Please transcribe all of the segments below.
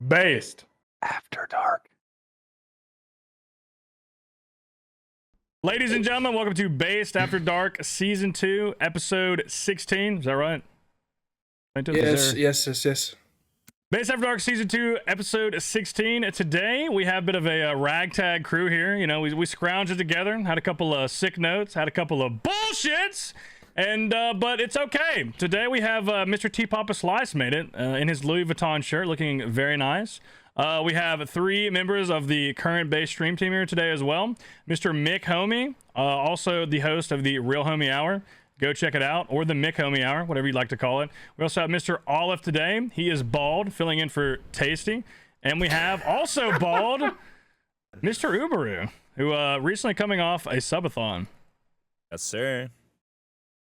Based. After dark. Ladies and gentlemen, welcome to Based After Dark Season 2, Episode 16. Is that right? Yes. Based After Dark Season 2, Episode 16. Today, we have a bit of a ragtag crew here. You know, we scrounged it together, had a couple of sick notes, had a couple of bullshits, and but it's okay. Today, we have Mr. T. Papa Slice made it in his Louis Vuitton shirt, looking very nice. We have 3 members of the current base stream team here today as well. Mr. Mick Homie, also the host of the Real Homie Hour. Go check it out, or the Mick Homie Hour, whatever you'd like to call it. We also have Mr. Olive today. He is bald, filling in for Tasty. And we have also bald Mr. Uberu, who recently coming off a subathon. Yes, sir.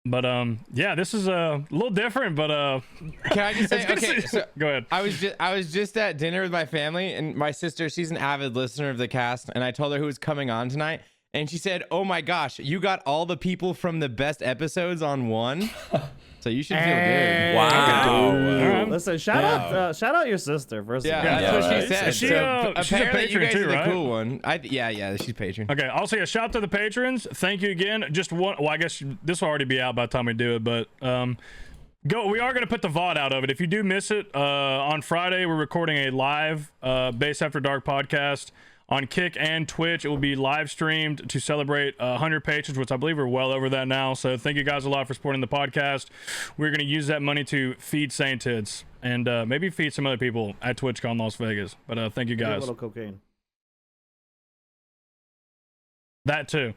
But yeah, this is a little different, but can I just say, okay, so go ahead. I was just at dinner with my family, and my sister, she's an avid listener of the cast, and I told her who was coming on tonight, and she said, "Oh my gosh, you got all the people from the best episodes on one." So you should feel good. Wow. Listen, shout out your sister first. Yeah, of all. that's what she said. She, So she's a apparently you patron guys too, are the right? cool one. Yeah, she's patron. Okay, also a shout out to the patrons. Thank you again. Just one. Well, I guess this will already be out by the time we do it, but we are going to put the VOD out of it. If you do miss it, on Friday we're recording a live Base After Dark podcast on Kick and Twitch. It will be live streamed to celebrate 100 patrons, which I believe we're well over that now. So thank you guys a lot for supporting the podcast. We're going to use that money to feed Saint Tids and maybe feed some other people at TwitchCon Las Vegas. But thank you A guys. little cocaine. That too.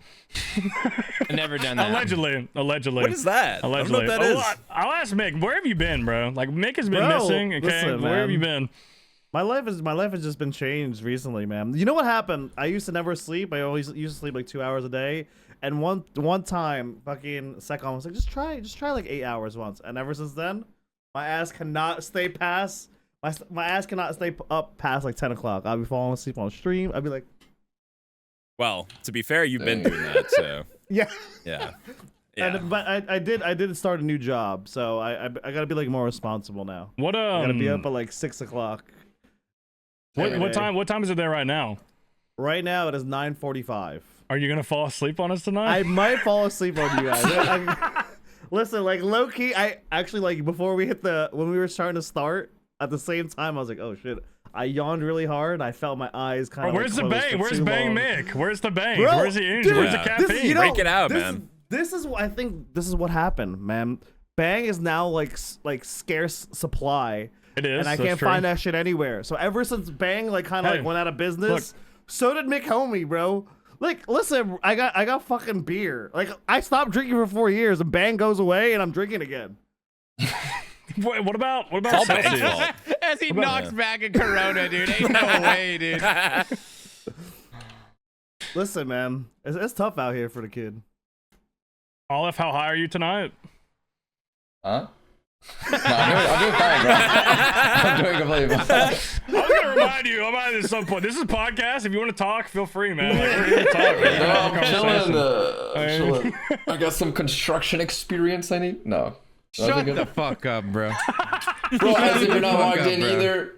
I've never done that. Allegedly. What is that? Allegedly. I don't know what that is. I'll ask Mick. Where have you been, bro? Like Mick has been missing. Okay, listen, where have man. you been? My life has just been changed recently, man. You know what happened? I used to never sleep. I always used to sleep like 2 hours a day. And one time, fucking Secom was like, just try like 8 hours once. And ever since then, my ass cannot stay past my ass cannot stay up past like 10 o'clock. I'll be falling asleep on stream. I'll be like, Well, to be fair, you've been doing that, so yeah. yeah. But I did start a new job, so I gotta be like more responsible now. What I gotta be up at like 6 o'clock. What time is it there right now? Right now it is 9:45. Are you gonna fall asleep on us tonight? I might fall asleep on you guys. Listen, like low key, I actually like before we hit when we were starting to start at the same time, I was like, oh shit. I yawned really hard. I felt my eyes kind of. Where's the bang? Where's Bang Mick? Where's the bang? Bro, Where's the energy? dude, Where's the caffeine? Break it out, man. I think this is what happened, man. Bang is now like scarce supply. It is, and I can't find that shit anywhere. So ever since Bang like kind of like went out of business, so did Mick Homie, bro. Like, listen, I got fucking beer. Like, I stopped drinking for 4 years, and Bang goes away, and I'm drinking again. What about all Bang's Celsius? fault. As he knocks back a Corona, dude. Ain't no way, dude. Listen, man, it's tough out here for the kid. Olive, how high are you tonight? Huh? No, I'm doing fine, bro. I'm doing completely fine. I was gonna remind you, I'm at some point. This is a podcast. If you want to talk, feel free, man. Like, we're here to talk. We're here to have a conversation. I'm chilling. I got some construction experience I need. No. Shut the fuck up, bro. Bro, as if you're not Fuck logged up, in bro. either.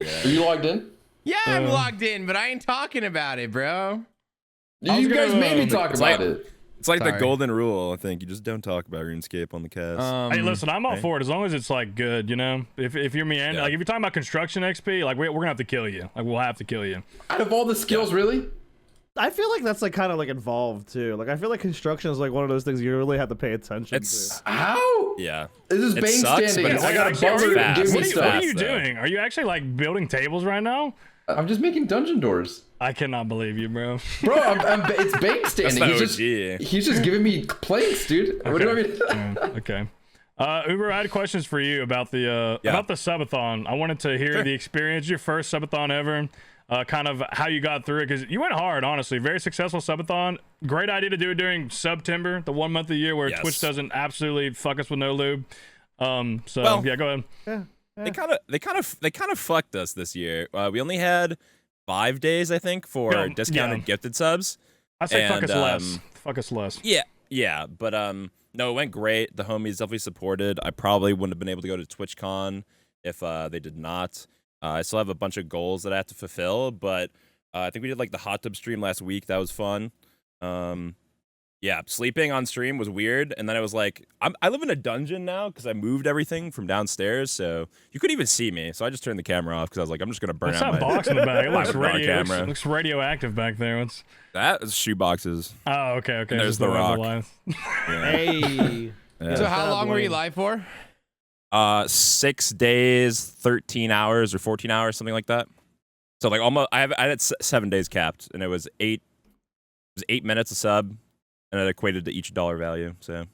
Are you logged in? Yeah, I'm logged in, but I ain't talking about it, bro. You guys made me talk about it. It's like Sorry. the golden rule, I think. You just don't talk about RuneScape on the cast. Hey, listen, I'm all for it as long as it's like good, you know. If you're me, like if you're talking about construction XP, like we're gonna have to kill you. Like we'll have to kill you. Out of all the skills, really? I feel like that's like kind of like involved too. Like I feel like construction is like one of those things you really have to pay attention It's to. How? yeah. This is It Bane sucks, standing. but it's I got a actually bumper fast. doing What me are stuff. you though. doing? Are you actually like building tables right now? I'm just making dungeon doors. I cannot believe you, bro. Bro, it's Bane standing. That's the OG. He's just giving me planks, dude. What do I mean? Okay. Uber, I had questions for you about the subathon. I wanted to hear the experience, your first subathon ever, kind of how you got through it, because you went hard, honestly. Very successful subathon. Great idea to do it during September, the 1 month of the year where Twitch doesn't absolutely fuck us with no lube. So yeah, go ahead. Yeah. They kind of fucked us this year. We only had 5 days, I think, for discounted gifted subs. I say fuck And, us less. Fuck us less. Yeah, but no, it went great. The homies definitely supported. I probably wouldn't have been able to go to TwitchCon if they did not. I still have a bunch of goals that I have to fulfill, but I think we did like the hot tub stream last week. That was fun. Yeah, sleeping on stream was weird, and then I was like, I live in a dungeon now because I moved everything from downstairs, so you couldn't even see me. So I just turned the camera off because I was like, I'm just gonna burn What's out that my box in the back? It looks, my camera. looks radioactive back there. What's That is shoe boxes. Oh, okay. And there's Just the way rock. live. Yeah. Hey. Yeah. So how Bad long were you boy. live for? 6 days, 13 hours, or 14 hours, something like that. So like almost, I had 7 days capped, and it was 8 minutes a sub, and it equated to each dollar value. So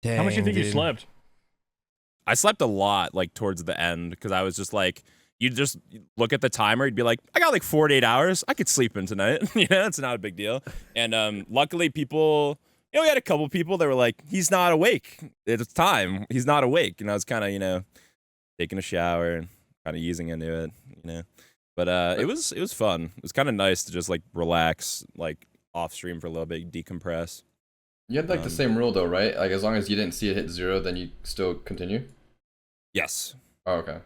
Dang, How much do you think you dude. slept? I slept a lot, like towards the end, because I was just like, you just look at the timer, you'd be like, I got like 4 to 8 hours, I could sleep in tonight. You know, it's not a big deal. And luckily, people, you know, we had a couple people that were like, he's not awake. It's time. He's not awake. And I was kind of, you know, taking a shower and kind of easing into it, you know. But it was fun. It was kind of nice to just like relax, like off stream for a little bit, decompress. You had like the same rule though, right? Like as long as you didn't see it hit 0, then you still continue. Yes. Oh, okay.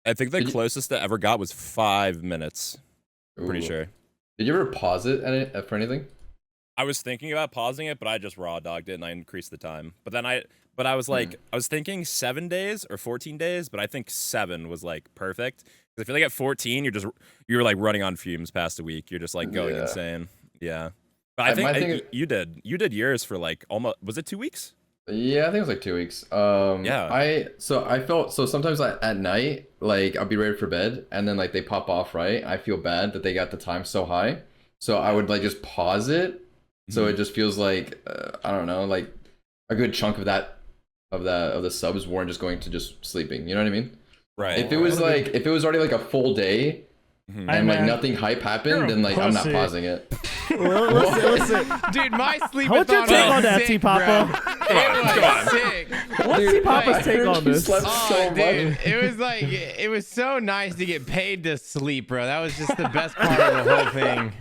I think the Did you- closest I ever got was 5 minutes. Pretty Ooh. sure. Did you ever pause it for anything? I was thinking about pausing it, but I just raw dogged it and I increased the time. But then I was like, I was thinking 7 days or 14 days, but I think 7 was like perfect. Because I feel like at 14, you're like running on fumes past a week. You're just like going Yeah. insane. Yeah. But I think my thing you did yours for like almost, was it 2 weeks? Yeah, I think it was like 2 weeks. Yeah. I felt so sometimes at night, like I'll be ready for bed, and then like they pop off, right? I feel bad that they got the time so high, so I would like just pause it, so it just feels like I don't know, like a good chunk of the subs weren't just going to just sleeping. You know what I mean? Right. If it was already like a full day Mhm. and like man, nothing hype you're happened, a then like I'm not pussy. pausing it. Listen. Dude, my sleep What's your take on that, T-Papa? It was sick. What's Dude, T-Papa's I take heard on you this? slept Oh, so dude, much. it was like it was so nice to get paid to sleep, bro. That was just the best part of the whole thing.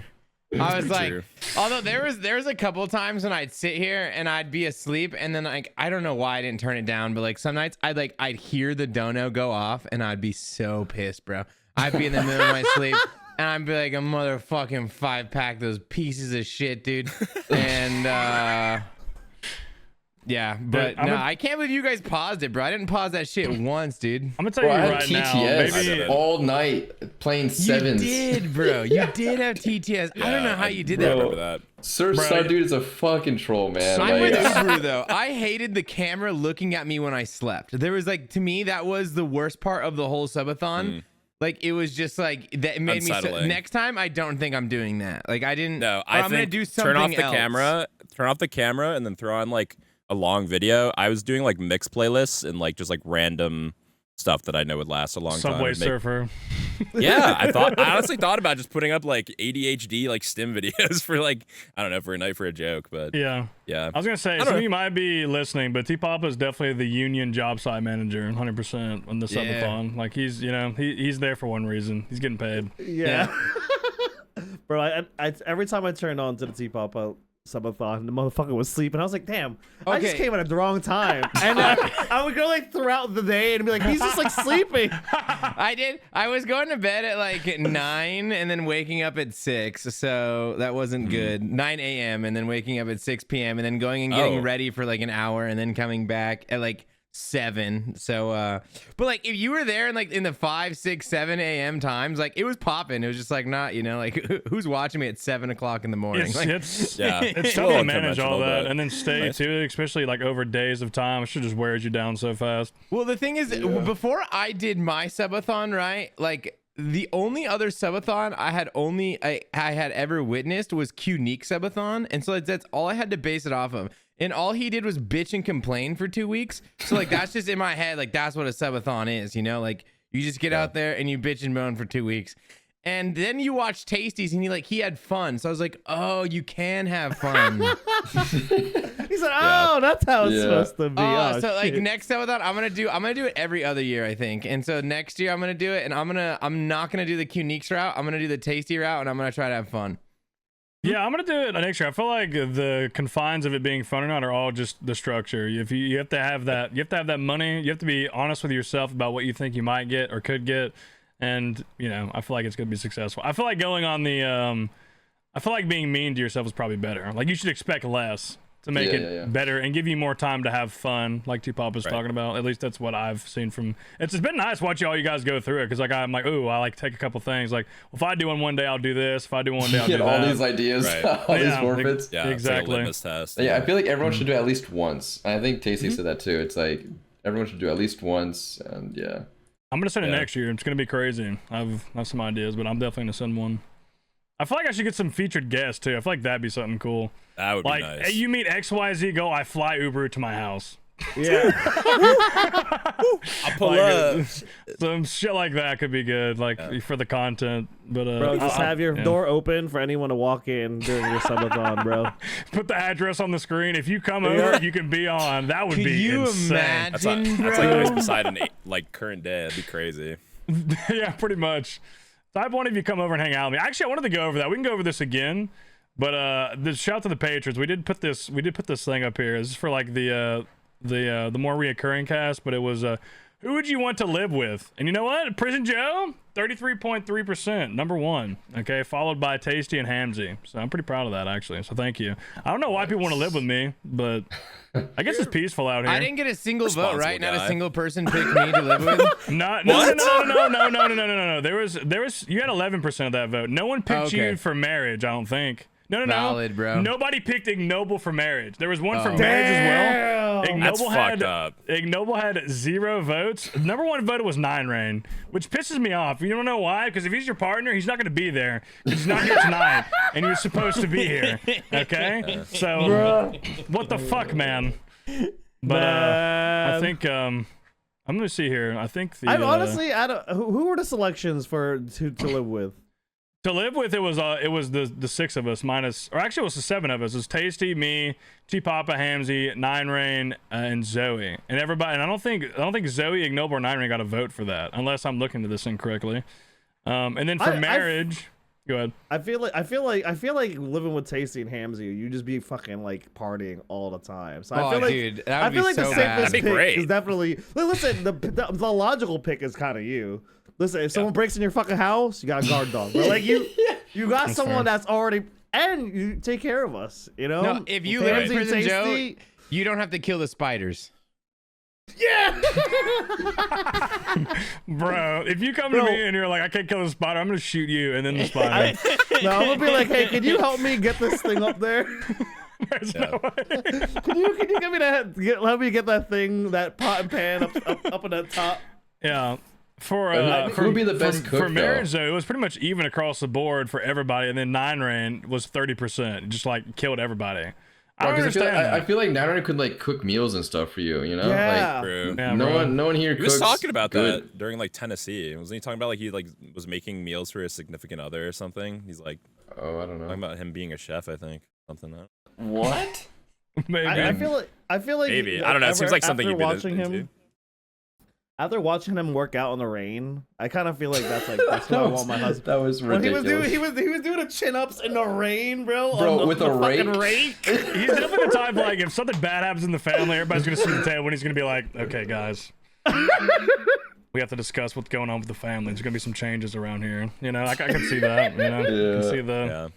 I was like, true. although there was a couple of times when I'd sit here and I'd be asleep, and then like I don't know why I didn't turn it down, but like some nights I'd hear the dono go off, and I'd be so pissed, bro. I'd be in the middle of my sleep. And I'd be like a motherfucking 5-pack, those pieces of shit, dude. And yeah, but I'm no, a- I can't believe you guys paused it, bro. I didn't pause that shit once, dude. I'm gonna tell Bro, I you had right now. TTS Maybe all night playing sevens. You did, bro. You did have TTS. I don't know how you did I that. remember that. Sir Bro, Star dude is a fucking troll, man. I'm with Like, Ubru though. I hated the camera looking at me when I slept. There was like, to me, that was the worst part of the whole subathon. Like it was just like that. It made me. So, Unsettling. next time, I don't think I'm doing that. Like I didn't. No, or I I'm gonna think do something turn off the else. turn off the camera, and then throw on like a long video. I was doing like mix playlists and like just like random stuff that I know would last a long time. Subway It'd make- Surfer. Yeah, I honestly thought about just putting up like ADHD like stim videos for like I don't know, for a night for a joke, but Yeah. yeah. I was gonna say don't some know. of you might be listening, but T-Papa is definitely the union job site manager, 100% on the Yeah. subathon. Like he's, you know, he's there for one reason. He's getting paid. Yeah. Bro, I every time I turned on to the T-Papa subathon, the motherfucker was sleeping. I was like, damn, I just Okay. came at the wrong time. And I would go like throughout the day and be like, he's just like sleeping. I did. I was going to bed at like 9 and then waking up at 6. So that wasn't good. 9 a.m. and then waking up at 6 p.m. and then going and getting Oh. ready for like an hour and then coming back at like 7. So, but like if you were there in like in the 5, 6, 7 a.m. times, like it was popping. It was just like not, you know, like who's watching me at 7 o'clock in the morning? It's, Like, it's, Yeah. it's A tough little to manage all unconventional, that but and then stay nice. too, especially like over days of time. It should just wears you down so fast. well, the thing is, before I did my subathon, right? Like the only other subathon I had ever witnessed was Qnique subathon, and so that's all I had to base it off of. And all he did was bitch and complain for 2 weeks. So like that's just in my head, like that's what a subathon is, you know? Like you just get out there and you bitch and moan for 2 weeks. And then you watch Tasties and he had fun. So I was like, oh, you can have fun. He said, oh, that's how it's Yeah. supposed to be. Oh, So like shit. next subathon, I'm gonna do it every other year, I think. And so next year I'm gonna do it, and I'm not gonna do the Qniques route. I'm gonna do the Tasty route, and I'm gonna try to have fun. Yeah, I'm gonna do it next year. I feel like the confines of it being fun or not are all just the structure. If you have to have that, you have to have that money. You have to be honest with yourself about what you think you might get or could get, and you know, I feel like it's gonna be successful. I feel like going on the, I feel like being mean to yourself is probably better. Like you should expect less to make it better and give you more time to have fun, like T-Pop was talking about. At least that's what I've seen from. It's been nice watching all you guys go through it because like I'm like, ooh, I like take a couple things. Like, well, if I do one day, I'll do this. If I do one day, I'll do Get that. all these ideas, all these forfeits. Yeah, exactly. It's like a litmus test. Yeah, I feel like everyone should do it at least once. And I think Tasty said that too. It's like everyone should do it at least once, and yeah. I'm gonna send it next year. It's gonna be crazy. I've some ideas, but I'm definitely gonna send one. I feel like I should get some featured guests too. I feel like that'd be something cool. That would like, be nice. Hey, you meet XYZ, go. I fly Uber to my house. Yeah. I'll pull up. Some shit like that could be good, like for the content. But Bro, just have your door open for anyone to walk in during your subathon, bro. Put the address on the screen. If you come over, you can be on. That would Could be you insane. imagine, That's like always beside an like current day. That'd be crazy. Yeah, pretty much. So I have one of you come over and hang out with me. Actually, I wanted to go over that. We can go over this again. But shout out to the patrons. We did put this thing up here. This is for like the more reoccurring cast, but it was who would you want to live with? And you know what? Prison Joe, 33.3%, number one. Okay, followed by Tasty and Hamzy. So I'm pretty proud of that actually. So thank you. I don't know why people want to live with me, but I guess it's peaceful out here. I didn't get a single vote, right? Guy. Not a single person picked me to live with. No. There was you had 11% of that vote. No one picked you for marriage, I don't think. No. Valid, bro. Nobody picked Ignoble for marriage. There was one for marriage as well. That's Ignoble fucked up. Ignoble had 0 votes. Number one voted was 9 Rain, which pisses me off. You don't know why? Because if he's your partner, he's not going to be there. He's not here tonight, and you're supposed to be here. Okay? So, what the fuck, man? But I think I'm gonna see here. I think the. Honestly, I don't. Who were the selections for to live with? To live with, it was the 6 of us minus, or actually it was the 7 of us. It was Tasty, me, T-Papa, Hamzy, 9 Rain, and Zoe, and everybody. And I don't think Zoe, Ignoble, or 9 Rain got a vote for that, unless I'm looking at this incorrectly. And then for marriage, go ahead. I feel like living with Tasty and Hamzy, you just be fucking like partying all the time. So I feel like, dude, that would I feel be like so the bad. safest That'd be pick great. is definitely. Listen, the logical pick is kind of you. Listen, if someone breaks in your fucking house, you got a guard dog. But like you got someone that's already, and you take care of us. You know. No, if you With live in Hamzy, Prison Joe, Tasty, you don't have to kill the spiders. yeah. Bro, if you come to me and you're like, I can't kill the spider, I'm gonna shoot you, and then the spider. No, I'm gonna be like, hey, can you help me get this thing up there? There's no way. Can you give me that? Help me get that thing, that pot and pan up in the top. Yeah. For who would be the best cook, for marriage though, it was pretty much even across the board for everybody, and then 9 Rain was 30%, just like killed everybody. I don't understand. I feel like Naruto could like cook meals and stuff for you, you know? Yeah. Like, True. Yeah, no bro. one here He cooks was talking about good. that during like Tennessee. Wasn't he talking about like he like was making meals for his significant other or something? He's like Oh, I don't talking know. about him being a chef, I think. Something that. What? Maybe. I feel like Maybe. I don't know. It seems like something you've been into. After watching him work out in the rain, I kind of feel like that's what I want my husband. That was When ridiculous. he was doing the chin ups in the rain, bro. Bro, on the, with the a fucking rake? He's definitely the type like if something bad happens in the family, everybody's gonna sit at the table and he's gonna be like, okay, guys. We have to discuss what's going on with the family. There's gonna be some changes around here. You know, I can see that. You know, I can see the.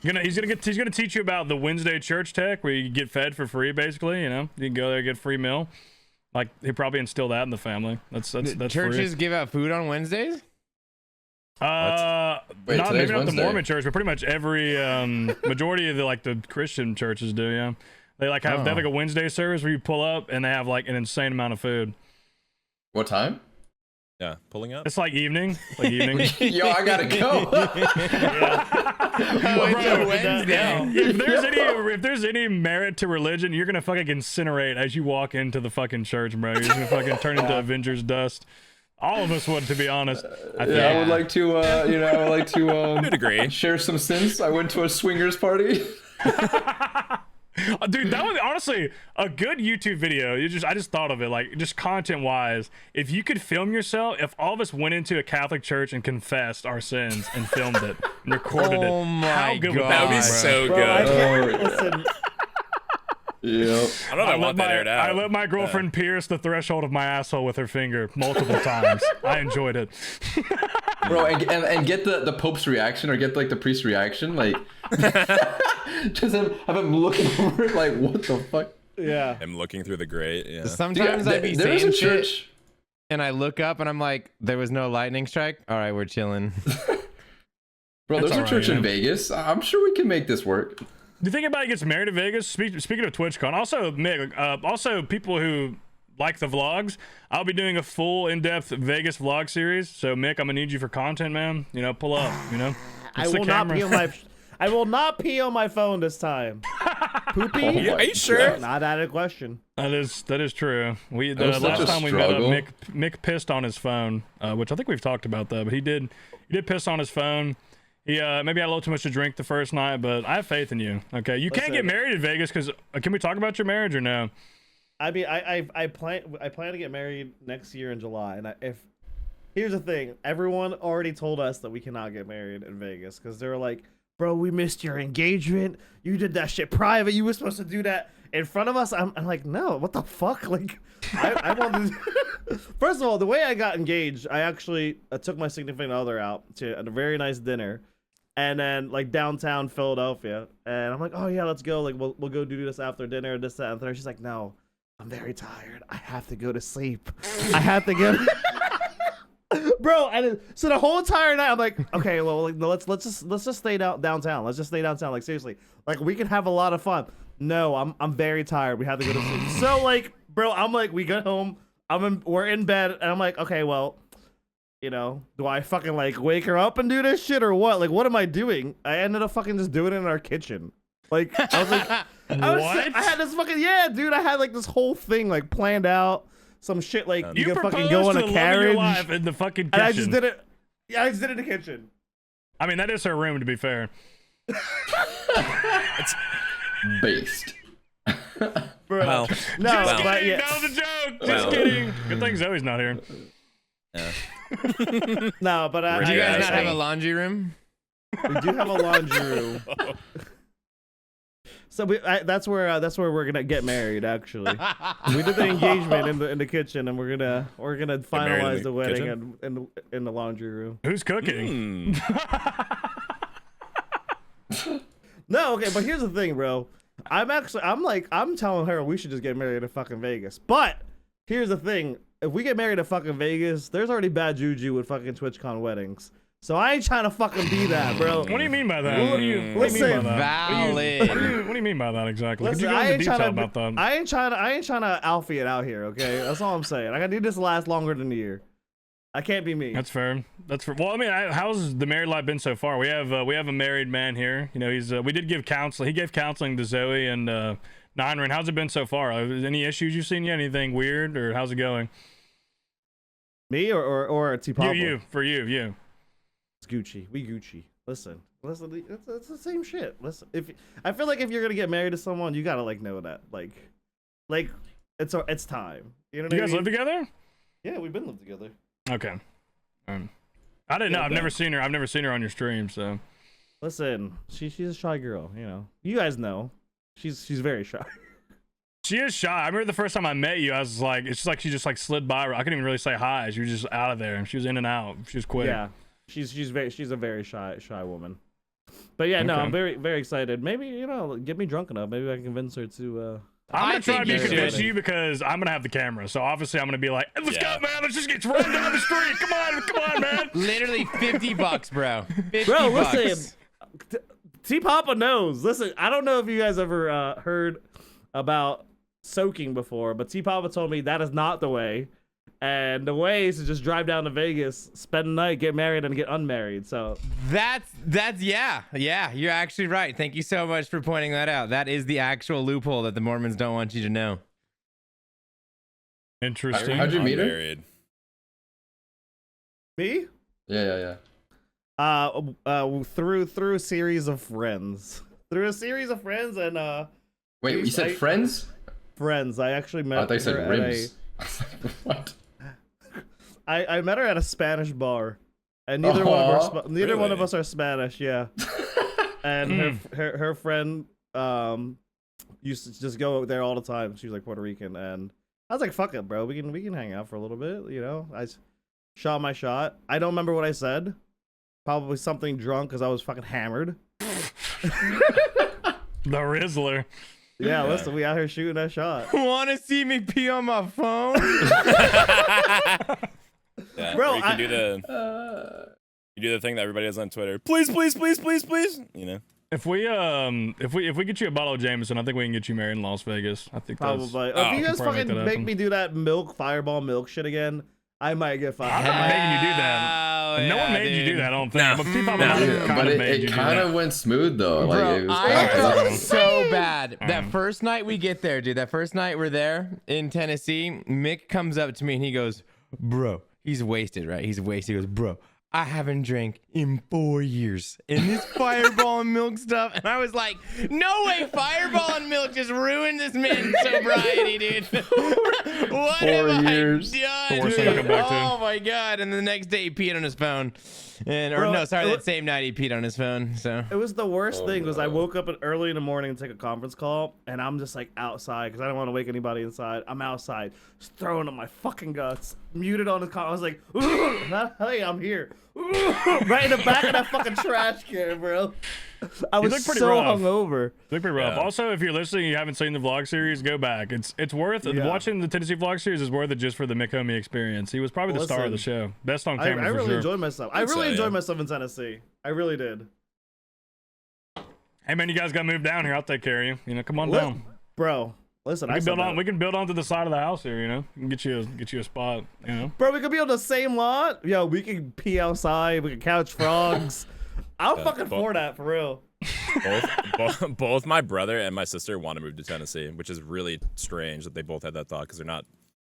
Yeah. He's gonna teach you about the Wednesday church tech where you get fed for free, basically. You know, you can go there and get a free meal. Like he probably instilled that in the family. That's Churches free. give out food on Wednesdays? Wait, not today's maybe not the Wednesday. Mormon church, but pretty much every majority of the Christian churches do. Yeah, they like have they have like a Wednesday service where you pull up and they have like an insane amount of food. What time? Yeah. Pulling up. It's like evening. Like evening. Yo, I gotta go. Oh, it's a Wednesday. If there's any merit to religion, you're gonna fucking incinerate as you walk into the fucking church, bro. You're gonna fucking turn into Avengers dust. All of us would, to be honest. I think. I would like to, I would like to To a degree. share some sins. I went to a swingers party. Dude, that was honestly a good YouTube video. I just thought of it, like, just content wise. If you could film yourself, if all of us went into a Catholic church and confessed our sins and filmed it and recorded Oh it, my how good would That would be bro? so Bro, I good. can't listen. Yep. I don't know if I want that aired out. I let my girlfriend pierce the threshold of my asshole with her finger multiple times. I enjoyed it. Bro, and get the Pope's reaction or get like the priest's reaction, like just have him looking over it like, what the fuck? Yeah. I'm looking through the grate. Yeah. Sometimes Dude, I'd be there is saying a shit, church. and I look up and I'm like, there was no lightning strike. All right, we're chilling. Bro, there's a alright, church in man. Vegas. I'm sure we can make this work. Do you think anybody gets married in Vegas? Speaking of TwitchCon, also Mick, also people who like the vlogs, I'll be doing a full in-depth Vegas vlog series. So Mick, I'm gonna need you for content, man. You know, pull up. You know, I It's the will not camera. pee on my. I will not pee on my phone this time. Poopy? Oh Yeah, my are you sure? God. Not out of question. That is true. The was such last a time we met up, struggle. Mick pissed on his phone, which I think we've talked about that. But he did piss on his phone. He maybe had a little too much to drink the first night, but I have faith in you. Okay, you can't get Listen. married in Vegas because can we talk about your marriage or no? I mean, I plan to get married next year in July, and here's the thing, everyone already told us that we cannot get married in Vegas because they were like, bro, we missed your engagement. You did that shit private. You were supposed to do that in front of us. I'm like, no, what the fuck? Like, I wanted to... First of all, the way I got engaged, I took my significant other out to a very nice dinner, and then like downtown Philadelphia, and I'm like, oh yeah, let's go. Like, we'll go do this after dinner, this, that, and third. She's like, no, I'm very tired. I have to go to sleep. I have to go. Bro, and so the whole entire night I'm like, okay, well, like, no, let's just stay downtown. Let's just stay downtown. Like, seriously, like, we can have a lot of fun. No, I'm very tired. We have to go to sleep. So like, bro, I'm like, we get home. We're in bed, and I'm like, okay, well, you know, do I fucking like wake her up and do this shit or what? Like, what am I doing? I ended up fucking just doing it in our kitchen. Like, I was like, What? I had this fucking, yeah, dude. I had like this whole thing like planned out. Some shit like You can proposed fucking go in to a the love of your carriage. life in the fucking kitchen. And I just did it. Yeah, I just did it in the kitchen. I mean, that is her room, to be fair. Based. Bro. Well, No, well. but yeah. That was a joke. Just Well. kidding. Good thing Zoe's not here. Yeah. No, but Where'd Do you Yeah, guys not have I- a laundry room? we do have a laundry room. So that's where we're gonna get married. Actually, we did the engagement in the kitchen, and we're gonna married in finalize the the wedding kitchen? in the laundry room. Who's cooking? No, okay, but here's the thing, bro. I'm telling her we should just get married in fucking Vegas. But here's the thing: if we get married in fucking Vegas, there's already bad juju with fucking TwitchCon weddings. So I ain't trying to fucking be that, bro. What do you mean by that? Well, What do you mean by listen, that? valid. What do you mean by that exactly? Could you Listen, go I into ain't detail trying to. about that? I ain't trying to alpha it out here. Okay, that's all I'm saying. I need this to last longer than a year. I can't be me. That's fair. That's fair. Well, I mean, how's the married life been so far? We have a married man here. You know, we did give counseling. He gave counseling to Zoe and Nynrin. How's it been so far? Any issues you've seen yet? Anything weird, or how's it going? Me or T-Papa? You. It's Gucci. We Gucci. Listen. It's the same shit. Listen, I feel like if you're gonna get married to someone, you gotta like know that like it's time. You know what You I guys mean? live together? Yeah, we've been living together. Okay. I didn't know. Yeah, I've never seen her. I've never seen her on your stream. So Listen, she's a shy girl. You know, you guys know, she's very shy. she is shy. I remember the first time I met you, I was like, it's just like she just like slid by. I couldn't even really say hi. She was just out of there. She was in and out. She was quick. Yeah, she's a very shy woman. But yeah, no, Okay. I'm very very excited. Maybe get me drunk enough. Maybe I can convince her to. I'm I gonna try think to you convince should. you because I'm gonna have the camera. So obviously I'm gonna be like, hey, let's Yeah. go, man. Let's just get run down the street. Come on, man. Literally $50, bro. 50 Bro, bucks. listen. T-Papa knows. Listen, I don't know if you guys ever heard about soaking before, but T-Papa told me that is not the way. And the way is to just drive down to Vegas, spend the night, get married, and get unmarried. So That's yeah. You're actually right. Thank you so much for pointing that out. That is the actual loophole that the Mormons don't want you to know. Interesting. How'd you I'm meet her? married. me, Yeah. through a series of friends, and Wait, you said friends? Friends. I actually met I thought you said her at rims. What? I met her at a Spanish bar, and neither one of us are Spanish. Yeah, and her friend used to just go there all the time. She was like Puerto Rican, and I was like, "Fuck it, bro. We can hang out for a little bit." You know, I shot my shot. I don't remember what I said. Probably something drunk because I was fucking hammered. The Rizzler. Yeah, listen, we out here shooting that shot. Want to see me pee on my phone? Yeah, Bro, or you can do the thing that everybody does on Twitter. Please, please, please, please, please. You know. If we get you a bottle of Jameson, I think we can get you married in Las Vegas. I think that's Probably. Oh, If you guys probably make fucking that make happen. me do that fireball milk shit again, I might get fucked. I'm not making you do that. Oh, No one yeah, made you do dude. that. I don't think. No. But people No. kind But of made you it do kind that. of went smooth though. Like Bro, it was I felt fine. so bad. That first night we get there, dude. That first night we're there in Tennessee, Mick comes up to me and he goes, "Bro," he's wasted, right? He's wasted. He goes, "Bro, I haven't drank in 4 years, and this Fireball and milk stuff." And I was like, "No way, Fireball and milk just ruined this man's sobriety, dude." What 4 have years. I The done? worst thing to Dude? come back to. Oh my god! And the next day he peed on his phone, and Bro, that same night he peed on his phone. So. It was the worst thing because I no. woke up early in the morning to take a conference call, and I'm just like outside because I don't want to wake anybody inside. I'm outside, just throwing up my fucking guts, muted on the call. I was like, "Hey, I'm here," right in the back of that fucking trash can, bro. I was look pretty so rough. hungover. Look pretty rough. Yeah. Also, if you're listening, and you haven't seen the vlog series, go back. It's worth Yeah. watching the Tennessee vlog series is worth it just for the Mick Homie experience. He was probably the star of the show, best on I camera for really sure. enjoyed myself. I Think so, really enjoyed yeah. myself in Tennessee. I really did. Hey man, you guys got to move down here. I'll take care of you. You know, come on Li- down. Bro, listen, We I can said build on. that. We can build onto the side of the house here. You know, we can get you a spot. You know. Bro, we could be on the same lot. Yo, we can pee outside. We can couch frogs. I'm fucking but- for that, for real. both my brother and my sister want to move to Tennessee, which is really strange that they both had that thought because I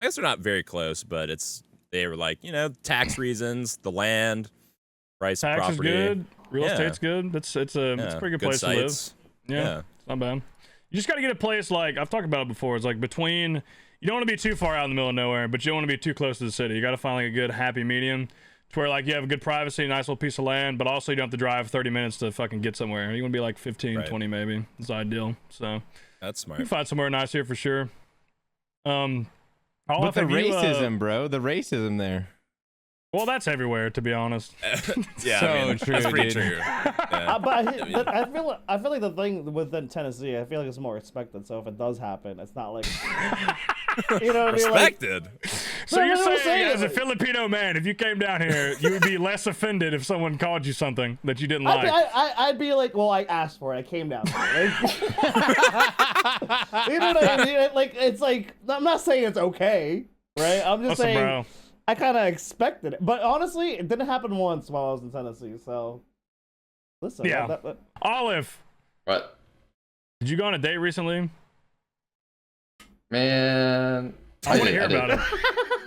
guess they're not very close, but they were like, you know, tax reasons, the land, price of Tax is property. good. Real Yeah. estate's good. It's a pretty good place to live. sites. Yeah, Yeah. it's not bad. You just got to get a place like I've talked about it before. It's like between. You don't want to be too far out in the middle of nowhere, but you don't want to be too close to the city. You got to find like a good happy medium, to where like you have a good privacy, a nice little piece of land, but also you don't have to drive 30 minutes to fucking get somewhere. You want to be like 15, Right. 20 maybe. It's ideal. So That's you can smart. find somewhere nice here for sure. All But the have you, racism, bro. The racism there. well, that's everywhere, to be honest. Yeah, So I mean, true, that's pretty dude. true. Yeah. But I feel like the thing within Tennessee, I feel like it's more expected. So if it does happen, it's not like you know what I mean. Like, Respected. So No, you're no, I'm saying, saying, as a like- Filipino man, if you came down here, you would be less offended if someone called you something that you didn't like. I'd be like, well, I asked for it. I came down. Here. Like, you know what I mean? Like, it's like I'm not saying it's okay, right? I'm just Listen, saying bro. I kind of expected it. But honestly, it didn't happen once while I was in Tennessee. So listen, Yeah. Olive, What? did you go on a date recently? Man. I want to did, hear I did. about it.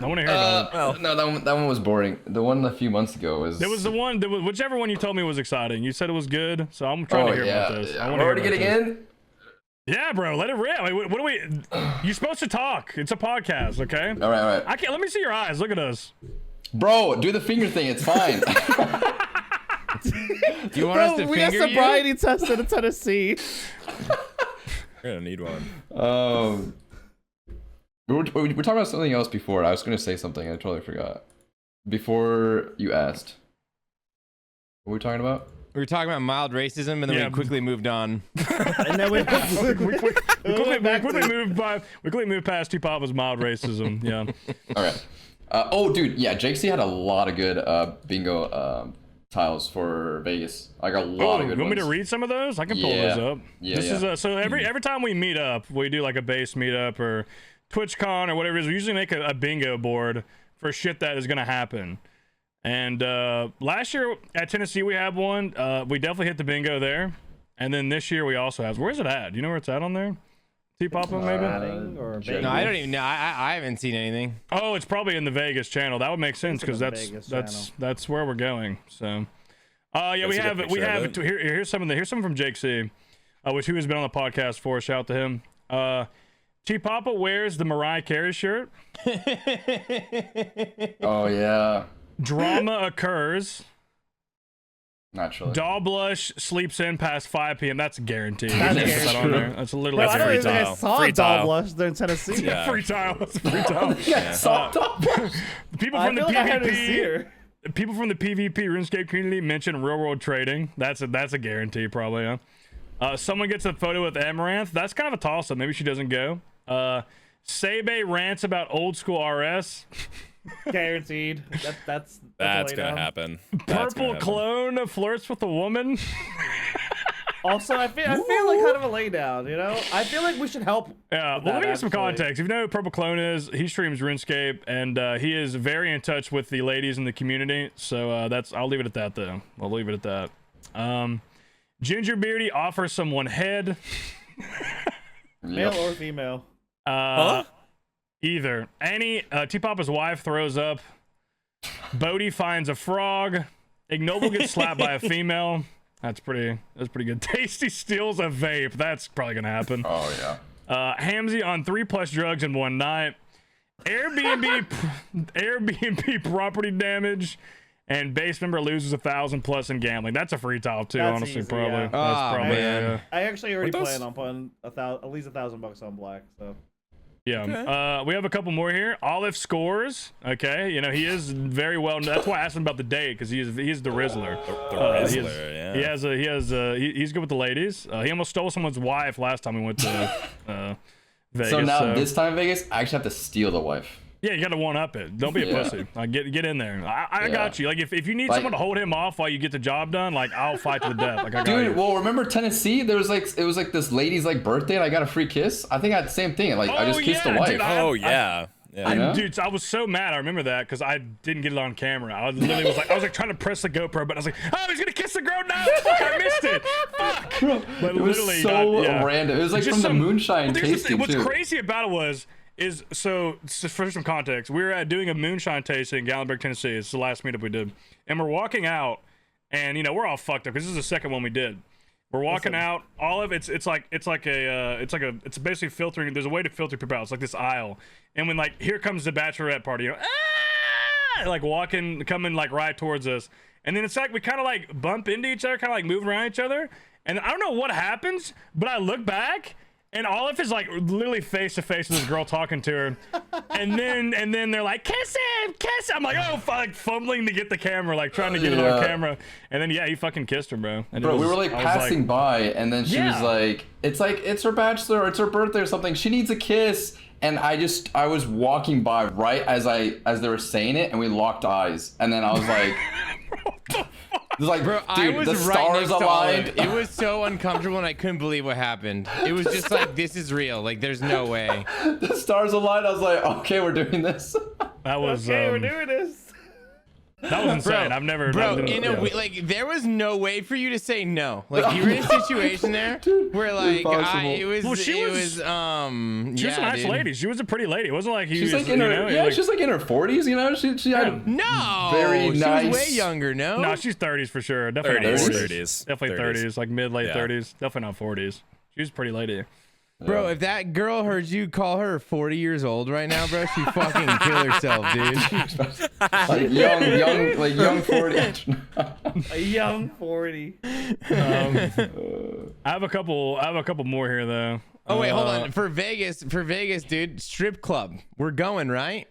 I want to hear about it. No, that one was boring. The one a few months ago was. There was the one, whichever one you told me was exciting. You said it was good, so I'm trying to hear about this. I We're want to already hear getting about this. in. Yeah, bro, let it rip. Like, what do we? You're supposed to talk. It's a podcast, okay? All right. I can't. Let me see your eyes. Look at us. Bro, do the finger thing. It's fine. Do you want us to we got finger you? sobriety tested in Tennessee. We're gonna need one. We were talking about something else before. I was going to say something. I totally forgot. Before you asked. What were we talking about? We were talking about mild racism, and then Yeah. we quickly moved on. And then we We quickly moved past T-Papa's mild racism. Yeah. All right. Oh, dude. Yeah, Jake C had a lot of good bingo tiles for Vegas. Like a lot Oh, of you good want me to ones. read some of those? I can pull Yeah. those up. Yeah, This yeah. is so every time we meet up, we do like a base meetup or TwitchCon or whatever it is. We usually make a bingo board for shit that is gonna happen. And last year at Tennessee we had one. We definitely hit the bingo there. And then this year we also have. Where's it at? Do you know where it's at on there? T-Papa maybe? or Jake. No, I don't even know. I haven't seen anything. Oh, it's probably in the Vegas channel. That would make sense It's because in the Vegas that's where we're going. So, yeah, Let's we get a have picture of it. here's some from Jake C. which he has been on the podcast for. Shout out to him. T Papa wears the Mariah Carey shirt. Oh yeah. Drama occurs. Naturally. Doll Blush sleeps in past 5 p.m. That's a guarantee. That's You just put that on true. there. That's literally Bro, I don't free even think I tile. saw Free Doll tile. Blush there in Tennessee. Yeah. free tile. That's a free tile. Yeah, soft top. The people I from the feel like I haven't seen PvP, her. people from the PvP RuneScape community mention real world trading. That's a guarantee, probably. Huh? Someone gets a photo with Amaranth. That's kind of a toss up. Maybe she doesn't go. Sebe rants about old school RS. Guaranteed. That's That's a gonna laydown. happen. That's Purple gonna happen. clone flirts with a woman. Also, I feel like kind of a laydown. You know, I feel like we should help. Yeah, with well, let me that, get some actually. context. If you know who Purple Clone is, he streams RuneScape, and he is very in touch with the ladies in the community. So I'll leave it at that, though. I'll leave it at that. Ginger Beardy offers someone head. Male or female. Either. Annie, T-Papa's wife throws up. Bodhi finds a frog. Ignoble gets slapped by a female. That's pretty good. Tasty steals a vape. That's probably gonna happen. Oh yeah. Hamzy on 3+ drugs in one night. Airbnb property damage. And base member loses 1,000+ in gambling. That's a free top too, That's honestly, easy, probably. yeah. That's Ah, probably man. I actually already What those- plan on putting at least $1,000 on black. So yeah. Okay. We have a couple more here. Olive scores. Okay, you know he is very well. That's why I asked him about the date because he's the Rizzler. The He Rizzler, is- yeah. he's good with the ladies. He almost stole someone's wife last time we went to Vegas. So now this time Vegas, I actually have to steal the wife. yeah, you got to one up it. Don't be a Yeah. pussy. Like, get in there. I Yeah. got you. Like if you need Like- someone to hold him off while you get the job done, like I'll fight to the death. Like I got Dude, you. well, remember Tennessee? There was it was like this lady's like birthday, and I got a free kiss. I think I had the same thing. Like I just kissed the yeah, wife. dude, Oh yeah. Yeah. You know? Dude, I was so mad. I remember that because I didn't get it on camera. I literally was like trying to press the GoPro, but I was like, oh, he's gonna kiss the girl now. Fuck, I missed it. Fuck. But It was literally, so yeah. random. It was like Just from some- the moonshine well, here's the thing. tasting What's too. crazy about it is for some context, we were doing a moonshine tasting in Gallenberg, Tennessee. It's the last meetup we did, and we're walking out, and you know we're all fucked up because this is the second one we did. We're walking out. All of it's basically filtering. There's a way to filter people out. It's like this aisle, and when like here comes the bachelorette party, you know, like coming like right towards us, and then it's like we kind of like bump into each other, kind of like moving around each other, and I don't know what happens, but I look back. And Olive is like literally face to face with this girl talking to her, and then they're like kiss him. I'm like fuck, fumbling to get the camera, like trying to get it on Yeah. camera, and then yeah, he fucking kissed her, bro. And Bro, it we was- were like I was passing by, and then she was Yeah. like, it's her bachelor, or it's her birthday or something. She needs a kiss. And I was walking by right as they were saying it, and we locked eyes. And then I was like, it was like, Bro, I dude, was the right stars next to aligned. Olive. It was so uncomfortable, and I couldn't believe what happened. It was just like, this is real. Like, there's no way. The stars aligned. I was like, okay, we're doing this. that was okay, we're doing this. that was insane. I've never Bro, I've in never- a way, like, there was no way for you to say no. Like, you were in a situation there where, like, impossible. it was, Well, she it was- was, She yeah, was a nice dude. lady. She was a pretty lady. It wasn't like he She's was, like in you her, know, yeah, like, she's like in her 40s. You know, she had. No, Very she nice. was way younger. No, no, she's 30s for sure. Definitely 30s, not 40s. 30s. Definitely 30s, like late Yeah. 30s. Definitely not 40s. She was a pretty lady. bro. If that girl heard you call her 40 years old right now, bro, she fucking kill herself, dude. Like young 40. A young 40. I have a couple more here though. Oh wait, hold on. For Vegas, dude, strip club. We're going, right?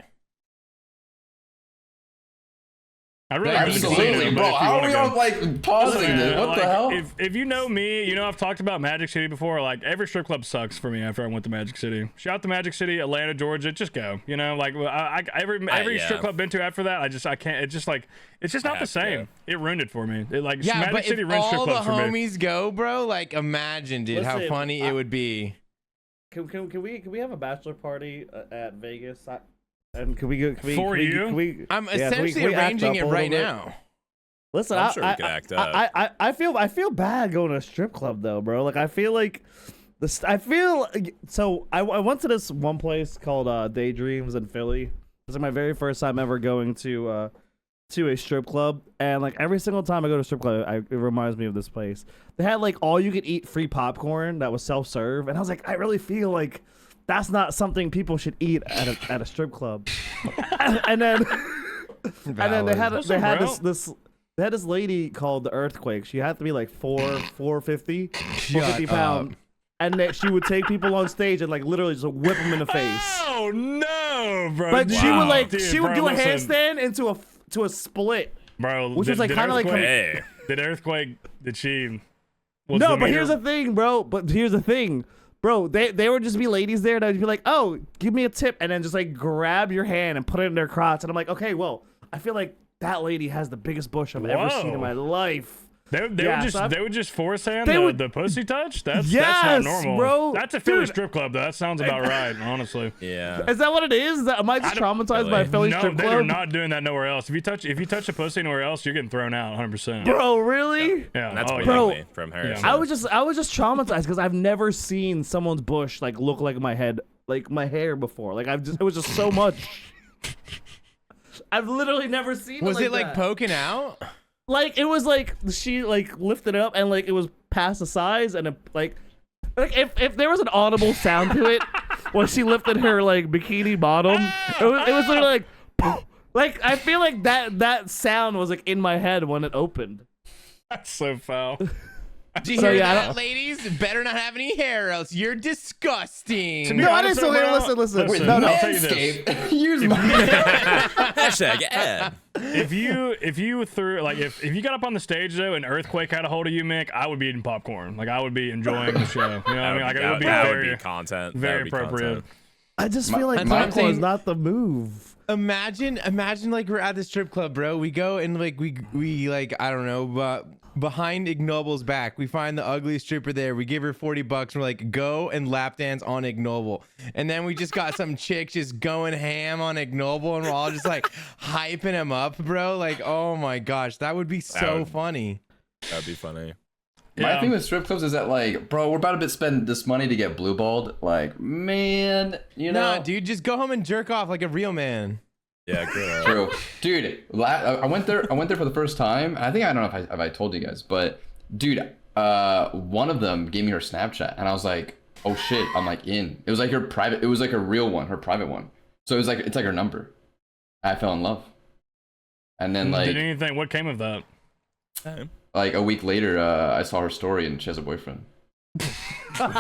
I really Absolutely, bro. How are we all like pausing this? What the hell? If you know me, you know I've talked about Magic City before. Like every strip club sucks for me after I went to Magic City. Shout out to Magic City, Atlanta, Georgia. Just go. You know, like every yeah. strip club I've been to after that, I can't. It's just like it's just not the have to same. go. It ruined it for me. It like Yeah, Magic but City if ruined strip all the clubs for me. homies go, bro, like imagine, dude, how Listen, funny it would be. Can we have a bachelor party at Vegas? And can we go? Can we, For can we, you? Can we, I'm yeah, can we- essentially can we act arranging up it a right little bit? now. Listen, I'm sure we could act up. I feel bad going to a strip club though, bro. Like I feel like so I went to this one place called Daydreams in Philly. This is my very first time ever going to to a strip club, and like every single time I go to a strip club, it reminds me of this place. They had like all you could eat free popcorn that was self-serve, and I was like, I really feel like that's not something people should eat at a strip club. and then they had this lady called the Earthquake. She had to be like 450 pounds. And she would take people on stage and like literally just whip them in the face. Oh no, bro! But she would like Dude, she would bro, do a listen. handstand into a split, bro. which was like kind of like Hey. did Earthquake? Did she? no. But here's the thing, bro. They would just be ladies there that would be like, oh, give me a tip, and then just like grab your hand and put it in their crotch, and I'm like, okay, well, I feel like that lady has the biggest bush I've ever seen in my life. They would just force hand the pussy touch. That's yes, not normal, bro. That's a Philly Dude. strip club, though. That sounds about right, honestly. Yeah. Is that what it is? Am I just traumatized by a Philly strip No, club? they're not doing that nowhere else. If you touch a pussy anywhere else, you're getting thrown out 100%. Bro, really? Yeah. That's bro. from her. Yeah. I was just traumatized because I've never seen someone's bush like look like my head, like my hair before. Like it was just so much. I've literally never seen. Was it like like that. poking out? Like it was like she like lifted it up and like it was past the size and it, like if there was an audible sound to it when she lifted her like bikini bottom, it was literally like I feel like that sound was like in my head when it opened. That's so foul. Do you So, hear yeah, I that, don't- ladies? Better not have any hair, else you're disgusting. No, I didn't say listen. Wait, No, I'll tell you this. Manscaped. Use my. Hashtag ad. If you threw like if you got up on the stage though and Earthquake had a hold of you, Mick, I would be eating popcorn. Like I would be enjoying the show. You know what I mean? Like it would be that very, would be content. That very would be appropriate. content. I just feel like That's what I'm popcorn is saying. not the move. Imagine like we're at the strip club, bro. We go and like we like I don't know, behind Ignoble's back, we find the ugly stripper there. We give her $40. And we're like, go and lap dance on Ignoble, and then we just got some chicks just going ham on Ignoble, and we're all just like hyping him up, bro. Like, oh my gosh, that would be so funny. That'd be funny. My Yeah. thing with strip clubs is that like, bro, we're about to spend this money to get blue balled. Like, man, you know. Nah, dude, just go home and jerk off like a real man. Yeah, good. True, dude. I went there for the first time. I think I don't know if I told you guys, but dude, one of them gave me her Snapchat, and I was like, oh shit, I'm like in. It was like her private. It was like a real one, her private one. So it was like it's like her number. I fell in love, and then like Did anything? What came of that? like a week later, I saw her story, and she has a boyfriend.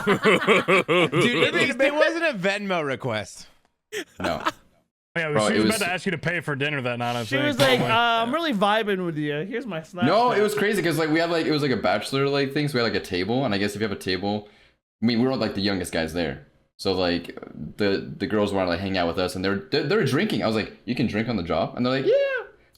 Dude, it wasn't a Venmo request. No. Yeah, Bro, she it was was- about to ask you to pay for dinner that night. I She think. was like, Probably. I'm really vibing with you. Here's my Snapchat. No, it was crazy because like we had like it was like a bachelor like thing, so we had like a table, and I guess if you have a table, I mean we were like the youngest guys there, so like the girls wanted to like hang out with us, and they were drinking. I was like, you can drink on the job, and they're like, yeah.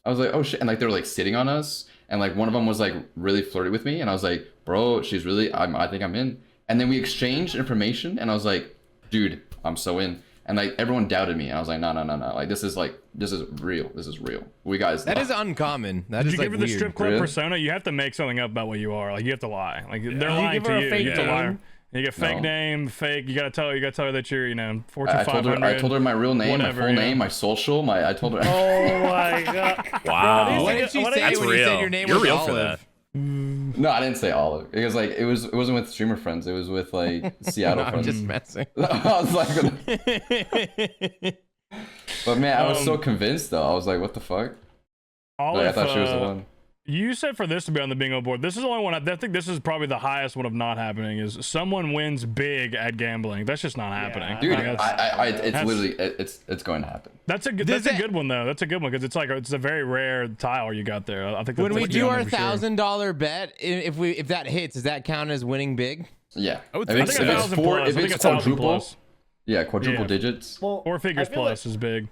I was like, oh shit, and like they were like sitting on us, and like one of them was like really flirty with me, and I was like, bro, she's really, I think I'm in, and then we exchanged information, and I was like, dude, I'm so in. And like everyone doubted me, and I was like, no, like this is real. This is real. We guys. That is uncommon. That Did is you like give her the weird. strip club Really? persona? You have to make something up about what you are. Like you have to lie. Like they're You lying give her to a you. fake You have to lie. name? You get fake No. name, fake. You gotta tell her that you're, Fortune I 500. told her my real name, whatever, my full yeah. name, my social, I told her. Oh my god. Wow. What did she What say That's when real. you said your name You're was real Olive? for that. No, I didn't say Olive. It was like it wasn't with streamer friends. It was with like Seattle I'm friends. just messing. I was like, but man, I was so convinced though. I was like, what the fuck? Like, I thought she was the one. You said for this to be on the bingo board. This is the only one. I think this is probably the highest one of not happening. Is someone wins big at gambling? That's just not happening. Dude, Like, it's that's- literally it's going to happen. That's a good. Does That's a it- good one though. That's a good one because it's a very rare tile you got there. I think that's When we what's do going our on for sure. $1,000 bet, if that hits, does that count as winning big? Yeah. I would If think it's, so. I think if 1,000 it's four, plus. if I think it's 1,000 quadruple, plus. yeah, quadruple Yeah. digits. Well, Four figures I feel plus is big.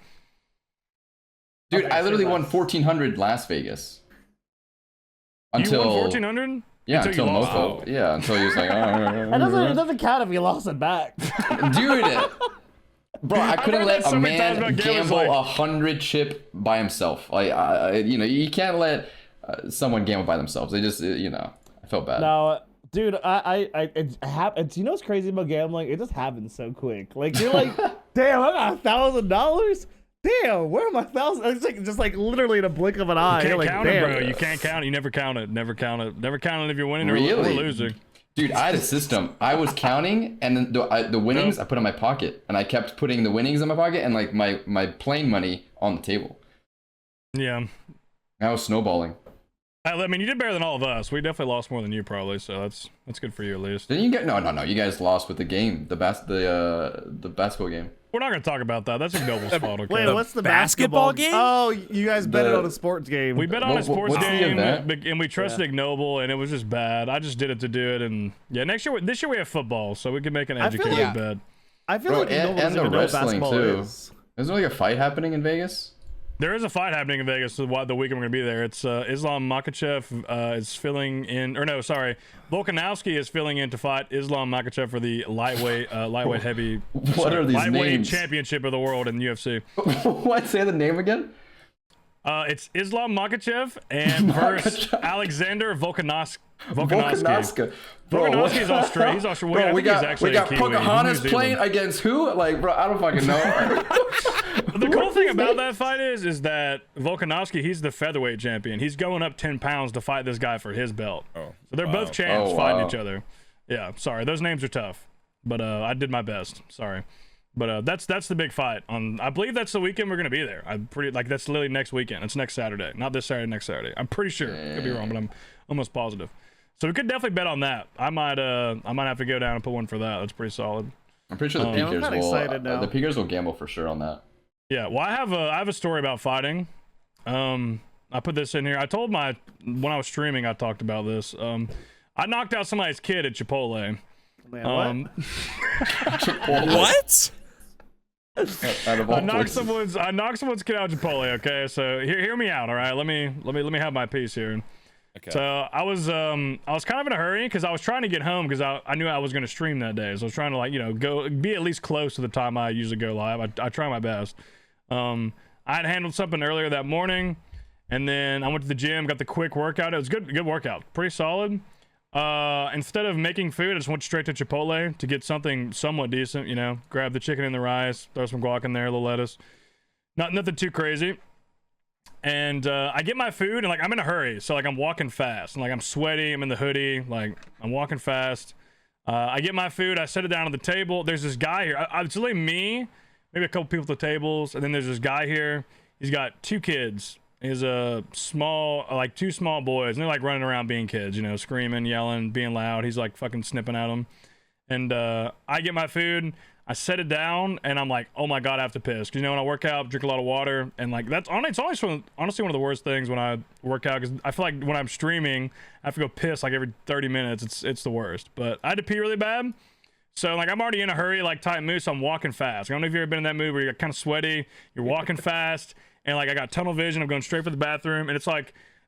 Dude, Okay, I literally say won less. 1,400 Las Vegas. You Until won 1,400. yeah, Until until you lost Mofo. Yeah, until he was like, It doesn't count if you lost it back. dude. Bro, I couldn't heard let that so a many times man about gamblers, gamble like- 100 chip by himself. Like, you can't let someone gamble by themselves. They just, I felt bad. No, dude, you know what's crazy about gambling? It just happens so quick. Like you're like, damn, I got $1,000, Damn, where are my thousands? It's like just like literally in a blink of an eye. You You're can't like, count damn. it, bro. You can't count it. You never count it. Never count it. Never count it if you're winning or Really? losing. Dude, I had a system. I was counting, and then the winnings I put in my pocket, and I kept putting the winnings in my pocket and like my playing money on the table. Yeah. I was snowballing. I mean, you did better than all of us. We definitely lost more than you, probably. So that's good for you at least. Didn't you get? No. You guys lost with the game, the basketball game. We're not gonna talk about that. That's a Noble's fault. Okay. Wait, what's the basketball game? Oh, you guys bet it on a sports game. We bet on a sports what's the game, event? and we trusted Ignoble, and it was just bad. I just did it to do it, and yeah. This year we have football, so we can make an I feel educated like- bet. I feel Bro, like Noble doesn't and the even know what wrestling basketball too. is. Isn't there like a fight happening in Vegas? There is a fight happening in Vegas the weekend we're going to be there. It's Islam Makhachev is filling in, or no, sorry, Volkanovski is filling in to fight Islam Makhachev for the lightweight heavy What are these lightweight names? championship of the world in UFC. What? Say the name again. It's Islam Makhachev and versus Alexander Volkanovski. Volkanovski. Bro, Volkanovski is Australian. He's Australian. Bro, we got actually Pocahontas New Zealand. playing against who? Like, bro, I don't fucking know. The cool thing about that fight is that Volkanovski, he's the featherweight champion. He's going up 10 pounds to fight this guy for his belt. So they're both champs fighting each other. Yeah, sorry, those names are tough, but I did my best. Sorry, but that's the big fight. I believe that's the weekend we're gonna be there. I'm pretty that's literally next weekend. It's next Saturday, not this Saturday. Next Saturday. I'm pretty sure. Could be wrong, but I'm almost positive. So we could definitely bet on that. I might have to go down and put one for that. That's pretty solid. I'm pretty sure the I'm Peakers kinda will. excited now. The Peakers will gamble for sure on that. Yeah, well, I have a story about fighting. I put this in here. I told when I was streaming, I talked about this. I knocked out somebody's kid at Chipotle. Man, What? Out of all I knocked places. someone's kid out at Chipotle. Okay, so hear me out. All right, let me have my piece here. Okay. So I was kind of in a hurry because I was trying to get home because I knew I was going to stream that day. So I was trying to go be at least close to the time I usually go live. I try my best. I had handled something earlier that morning, and then I went to the gym, got the quick workout. It was good workout, pretty solid. Instead of making food, I just went straight to Chipotle to get something somewhat decent. Grab the chicken and the rice, throw some guac in there, a little lettuce. Nothing too crazy. And I get my food, and I'm in a hurry, so I'm walking fast, and I'm sweaty, I'm in the hoodie, I'm walking fast. I get my food, I set it down on the table. There's this guy here. It's really me, maybe a couple people at the tables, and then there's this guy here. He's got 2 kids. He's a small, 2 small boys, and they're running around being kids, screaming, yelling, being loud. He's fucking snipping at them. And I get my food, I set it down, and I'm like, oh my god, I have to piss. Because when I work out, drink a lot of water, and it's honestly one of the worst things when I work out, because I feel like when I'm streaming, I have to go piss every 30 minutes. It's the worst. But I had to pee really bad. So I'm already in a hurry, tight moose, so I'm walking fast. I don't know if you've ever been in that mood where you're kind of sweaty, you're walking fast, and I got tunnel vision. I'm going straight for the bathroom, and it's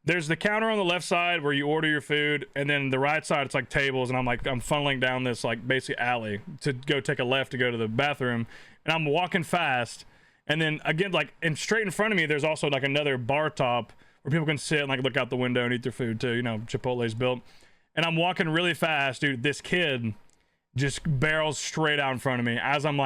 there's the counter on the left side where you order your food, and then the right side it's tables, and I'm funneling down this basically alley to go take a left to go to the bathroom, and I'm walking fast, and then again and straight in front of me there's also another bar top where people can sit and look out the window and eat their food too. Chipotle's built, and I'm walking really fast, dude. This kid just barrels straight out in front of me as I'm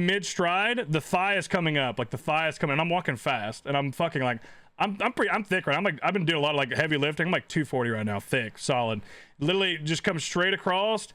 mid stride, the thigh is coming up, the thigh is coming, and I'm walking fast, and I'm fucking I'm thick right now. I've been doing a lot of heavy lifting. I'm 240 right now, thick, solid. Literally just comes straight across.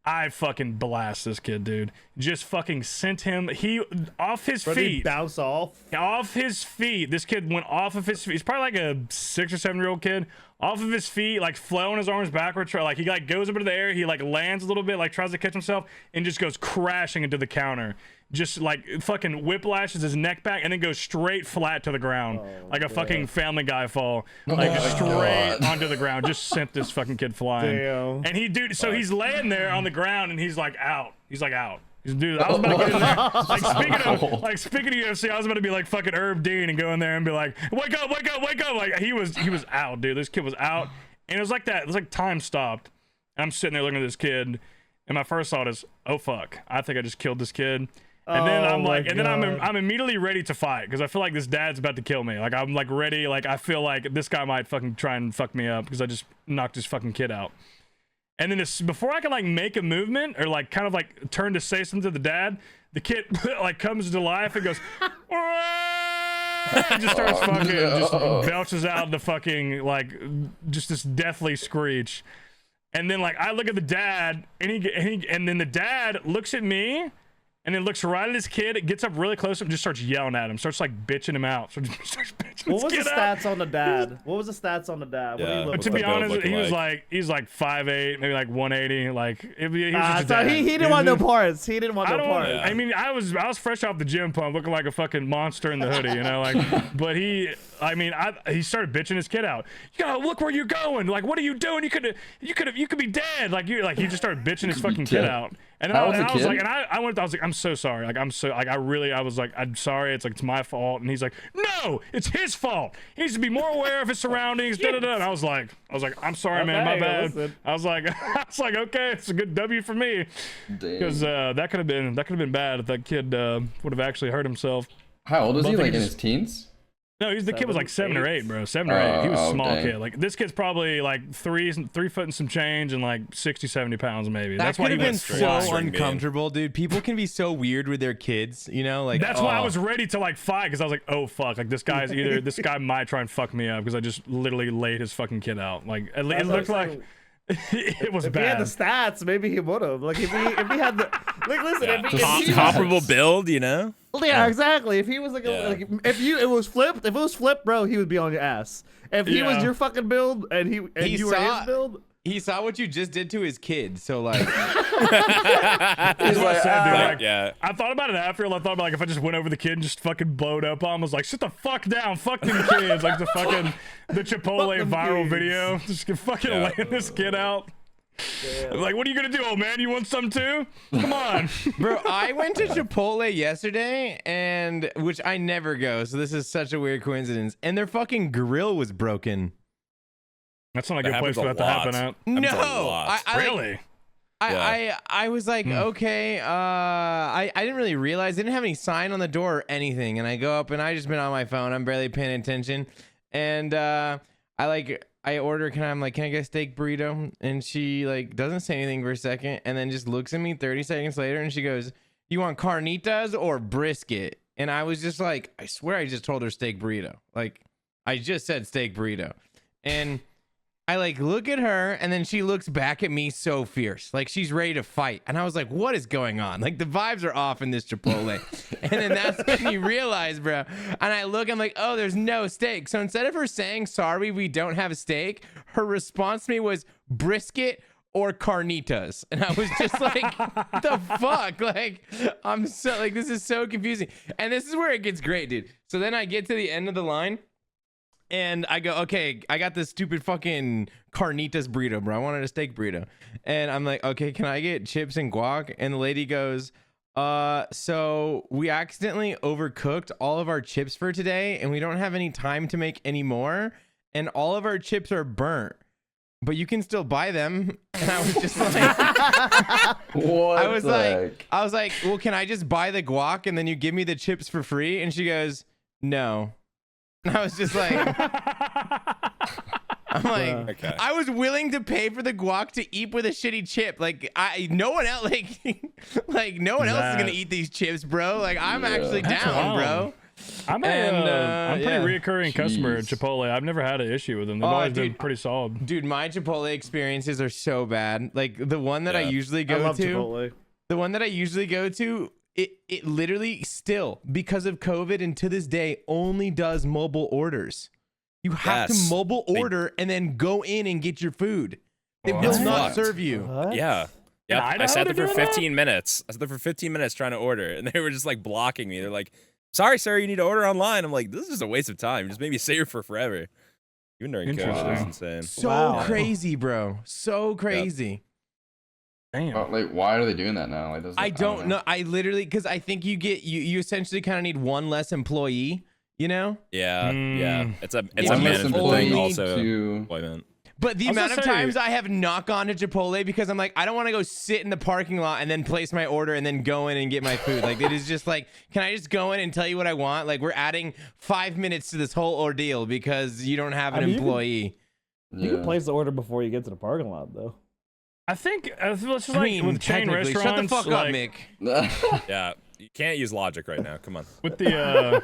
I fucking blast this kid, dude. Just fucking sent him. He off his Did he feet. bounce off? Off his feet. This kid went off of his feet. He's probably a 6 or 7 year old kid. Off of his feet, flailing his arms backwards. He goes up into the air. He lands a little bit, tries to catch himself, and just goes crashing into the counter. Just fucking whiplashes his neck back and then goes straight flat to the ground, a fucking Family Guy fall, just straight onto the ground. Just sent this fucking kid flying. Damn. And so he's laying there on the ground, and he's out. He's out. Dude, I was about to get in there. Speaking of UFC, I was about to be fucking Herb Dean and go in there and be wake up, wake up, wake up. He was out, dude. This kid was out, and it was that. It was time stopped. And I'm sitting there looking at this kid, and my first thought is, oh fuck, I think I just killed this kid. And then I'm immediately ready to fight because I feel like this dad's about to kill me. I'm ready. I feel like this guy might fucking try and fuck me up because I just knocked this fucking kid out. And then before I can make a movement or kind of turn to say something to the dad, the kid comes to life and goes, "Wah!" He just starts fucking, just no. belches out the fucking, like, just this deathly screech. And then, like, I look at the dad, and then the dad looks at me, and then looks right at his kid, gets up really close and just starts yelling at him, starts like bitching him out. Starts bitching What was the his kid out. stats on the dad? What was the stats on the dad? What do you Yeah. look To What's be that build honest, looking he's like 5'8", maybe like 180. Like he was Ah, just a so dad. he didn't want no parts. He didn't want I no don't. parts. Yeah. I mean, I was fresh off the gym pump, looking like a fucking monster in the hoodie, you know. Like, but he started bitching his kid out. Yo, look where you're going. Like, what are you doing? You could be dead. Like he just started bitching his fucking kid out. And then How I old's the was kid? like, I was like, I'm so sorry. Like, I was like, I'm sorry. It's like, it's my fault. And he's like, no, it's his fault. He needs to be more aware of his surroundings. Da, da, da. And I was like, I'm sorry, man, my Okay, bad. listen. I was like, okay, it's a good W for me, because that could have been bad if that kid would have actually hurt himself. How old is he? But I Like think in he's- his teens? No, the kid was like 7 or 8, bro. 7 or 8. He was a small dang. kid. Like this kid's probably like 3 foot and some change and like 60, 70 pounds maybe. That That's why could he have been went straight so up string bean. uncomfortable, dude. People can be so weird with their kids, you know? Like That's why I oh. was ready to like fight, because I was like, oh fuck, like this guy might try and fuck me up, because I just literally laid his fucking kid out. Like it looked like it was If he had bad. the stats, maybe he would have. Like if he had the like, listen, Yeah. if he Just Comparable build, you know? yeah, exactly. If he was like, Yeah. if it was flipped, bro, he would be on your ass. If he was Yeah. your fucking build and you were his build, He saw what you just did to his kid, so like That's what I said, dude. Like, Like, yeah. I thought about it after. I thought about like if I just went over the kid and just fucking blowed up on him. I was like, sit the fuck down, fuck them kids. Like the Chipotle them viral kids. video, just fucking Yeah. laying this kid out. I'm like, what are you gonna do, old man? You want some too? Come on. bro, I went to Chipotle yesterday, and which I never go, so this is such a weird coincidence. And their fucking grill was broken. That's not a That good place happens for a that to happen lot. at. Happens a No, lot. I like, Really? I was like, okay, I didn't really realize, they didn't have any sign on the door or anything. And I go up and I just been on my phone. I'm barely paying attention. And I order, I'm like, can I get a steak burrito? And she like doesn't say anything for a second and then just looks at me 30 seconds later and she goes, you want carnitas or brisket? And I was just like, I swear I just told her steak burrito. Like I just said steak burrito. And I like look at her and then she looks back at me so fierce, like she's ready to fight. And I was like, what is going on? Like the vibes are off in this Chipotle. And then that's when you realize, bro. And I look, I'm like, oh, there's no steak. So instead of her saying, sorry, we don't have a steak, her response to me was brisket or carnitas. And I was just like, the fuck? Like, I'm so like, this is so confusing. And this is where it gets great, dude. So then I get to the end of the line. And I go, okay, I got this stupid fucking carnitas burrito, bro. I wanted a steak burrito. And I'm like, okay, can I get chips and guac? And the lady goes, so we accidentally overcooked all of our chips for today and we don't have any time to make any more. And all of our chips are burnt, but you can still buy them. And I was just like, What I was the like, heck? well, can I just buy the guac and then you give me the chips for free? And she goes, no. And I was just like, I'm like, Okay. I was willing to pay for the guac to eat with a shitty chip. Like no one else, like no one else is gonna eat these chips, bro. Like I'm actually down, bro. I'm And, I'm yeah. pretty reoccurring customer at Jeez. Chipotle. I've never had an issue with them. They've Oh, always been dude. pretty solid. Dude, my Chipotle experiences are so bad. Like the one that I Yeah. usually I go love to, Chipotle. the one that I usually go to, it literally still, because of COVID and to this day, only does mobile orders. You have Yes. to mobile order and then go in and get your food. They It's will not fucked. serve you. What? Yeah. Yep. Idaho I sat there they're for doing that? 15 minutes. I sat there for 15 minutes trying to order, and they were just like blocking me. They're like, sorry, sir, you need to order online. I'm like, this is just a waste of time. Just made me sit here for forever. Even during COVID, Interesting. it's insane. So Wow. crazy, bro. So crazy. Damn. Oh, like, why are they doing that now? Like, I don't know. I literally, because I think you essentially kind of need one less employee, you know? Yeah, yeah. It's a If a you management only thing, need also to- employment. But the I was amount gonna of say- times I have not gone to Chipotle because I'm like, I don't want to go sit in the parking lot and then place my order and then go in and get my food. Like, it is just like, can I just go in and tell you what I want? Like, we're adding 5 minutes to this whole ordeal because you don't have an I mean, you can- employee. You can place the order before you get to the parking lot, though. I think let's just I like mean, with chain technically, restaurants. shut the fuck up, like, Mick. Yeah, you can't use logic right now. Come on. With the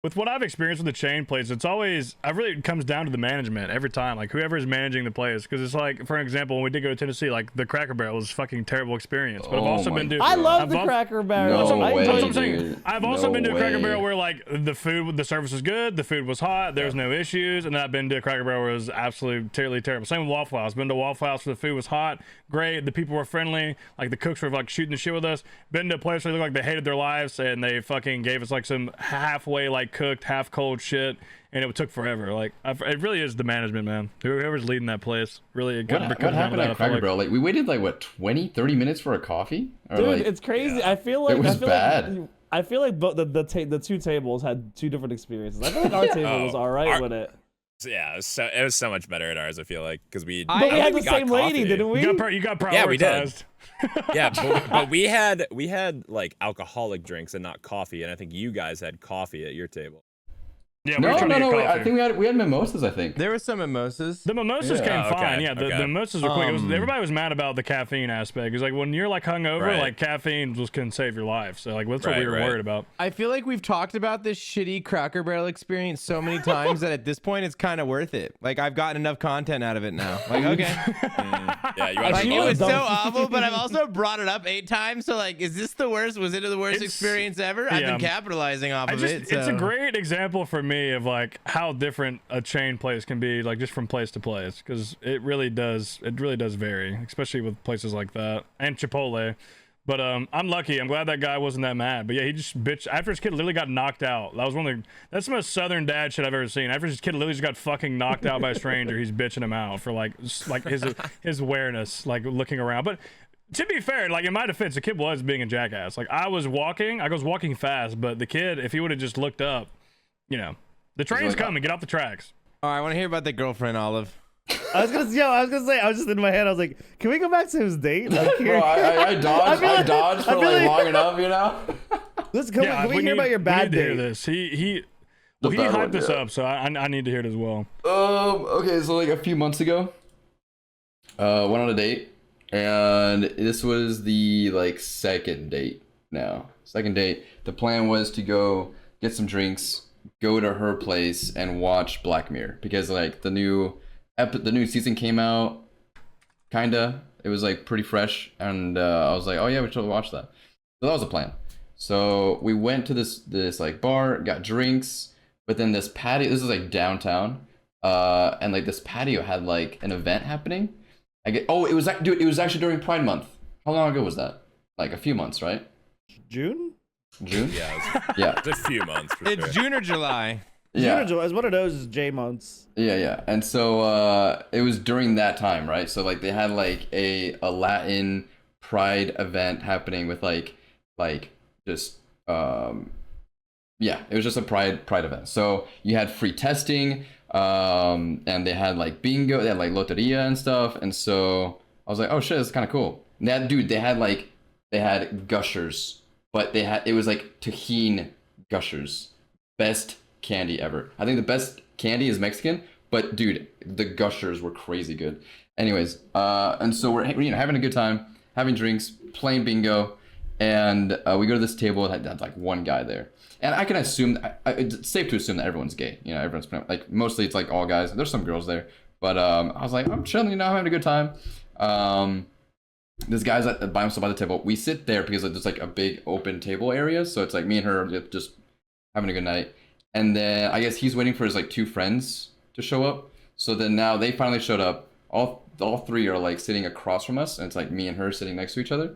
with what I've experienced with the chain place, it's always, I really, it comes down to the management every time, like whoever is managing the place. Because it's like, for example, when we did go to Tennessee, like the Cracker Barrel was a fucking terrible experience. But I've also been to, I love I've the al- Cracker Barrel. No I way, That's what I'm enjoy- saying. dude. I've also No been to a Cracker way. Barrel where like the food, the service was good, the food was hot, there was no issues, and then I've been to a Cracker Barrel where it was absolutely terrible. Same with Waffle House. Been to Waffle House where the food was hot, great, the people were friendly, like the cooks were like shooting the shit with us. Been to a place where they looked like they hated their lives, and they fucking gave us like some halfway like cooked, half cold shit, and it took forever. Like it really is the management, man. Whoever's leading that place, really. It What comes down happened to that, I at feel Cracker like. Barrel? Like we waited like what 20, 30 minutes for a coffee? Or Dude, like, it's crazy. I feel like It was I feel bad. Like, I feel like the two tables had two different experiences. I feel like our table was all right with it. Yeah, it was so much better at ours. I feel like because we. But But we I had think the got same lady, coffee. didn't we? You got prioritized. Yeah, we did. Yeah, but we had like alcoholic drinks and not coffee, and I think you guys had coffee at your table. Yeah, we were no, trying no, to no. get Wait, coffee. I think we had mimosas. I think. There were some mimosas. The mimosas Yeah. came Oh, okay, fine. Yeah, the okay. mimosas were quick. Everybody was mad about the caffeine aspect. Because like when you're like hungover, Right. like caffeine just couldn't save your life. So like that's what we were Right. worried about. I feel like we've talked about this shitty Cracker Barrel experience so many times that at this point it's kind of worth it. Like I've gotten enough content out of it now. Like okay, Yeah, you want like to it move was on? so awful, but I've also brought it up 8 times. So like, is this the worst? Was it the worst It's- experience ever? I've yeah. been capitalizing off of it. It's a so- great example for me of like how different a chain place can be, like just from place to place, because it really does vary, especially with places like that and Chipotle. But I'm lucky. I'm glad that guy wasn't that mad. But yeah, he just bitched after his kid literally got knocked out. That was that's the most southern dad shit I've ever seen. After his kid literally just got fucking knocked out by a stranger, he's bitching him out for like his awareness, like looking around. But to be fair, like in my defense, the kid was being a jackass. Like I was walking fast, but the kid, if he would have just looked up, you know, the train's like, coming, get off the tracks. All right, I want to hear about the girlfriend, Olive. I was gonna say, I was just in my head. I was like, can we go back to his date? Like, Bro, I dodged. feel I like- dodged for I feel like like- long enough, you know. Can we hear about your bad we need to hear date? this. He The hyped bad one, this yeah. up, so I need to hear it as well. Okay, so like a few months ago, went on a date, and this was the like second date. Second date. The plan was to go get some drinks, go to her place, and watch Black Mirror because like the new season came out. Kinda, it was like pretty fresh, and I was like, oh yeah, we should watch that. So that was the plan. So we went to this like bar, got drinks, but then this patio. This is like downtown. And like this patio had like an event happening. It was dude, it was actually during Pride Month. How long ago was that? Like a few months, right? June? June? Yeah, Yeah. it's a few months. For It's sure. June or July. June Yeah. or July? It's one of those J months. Yeah. And so it was during that time, right? So like they had like a Latin Pride event happening with like just yeah, it was just a pride event. So you had free testing, and they had like bingo, they had like loteria and stuff. And so I was like, oh shit, that's kind of cool. And they had gushers, but it was like tajin gushers, best candy ever. I think the best candy is Mexican, but dude, the gushers were crazy good. Anyways, and so we're having a good time, having drinks, playing bingo, and we go to this table that had like one guy there. And I can assume, it's safe to assume that everyone's gay. You know, everyone's like, mostly it's like all guys. There's some girls there, but I was like, I'm chilling, you know, I'm having a good time. This guy's by himself by the table. We sit there because there's like a big open table area, so it's like me and her just having a good night. And then I guess he's waiting for his like 2 friends to show up. So then now they finally showed up. All 3 are like sitting across from us, and it's like me and her sitting next to each other.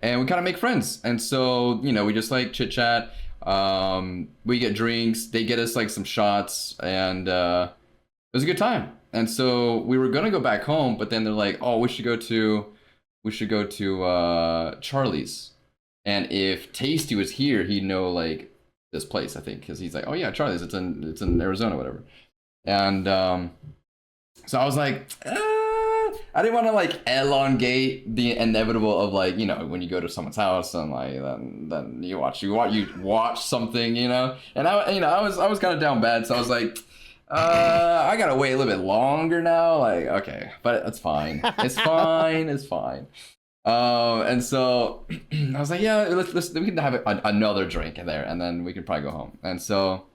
And we kind of make friends. And so, you know, we just like chit chat. We get drinks. They get us like some shots, and it was a good time. And so we were gonna go back home, but then they're like, "Oh, we should go to Charlie's." And if Tasty was here, he'd know like this place, I think, because he's like, "Oh yeah, Charlie's. It's in Arizona, whatever." And so I was like, I didn't want to like elongate the inevitable of like, you know, when you go to someone's house and like then you watch something, you know. And I was kind of down bad, so I was like, I gotta wait a little bit longer now. Like, okay, but it's fine. It's fine. It's fine. And so I was like, yeah, let's we can have another drink in there, and then we can probably go home. And so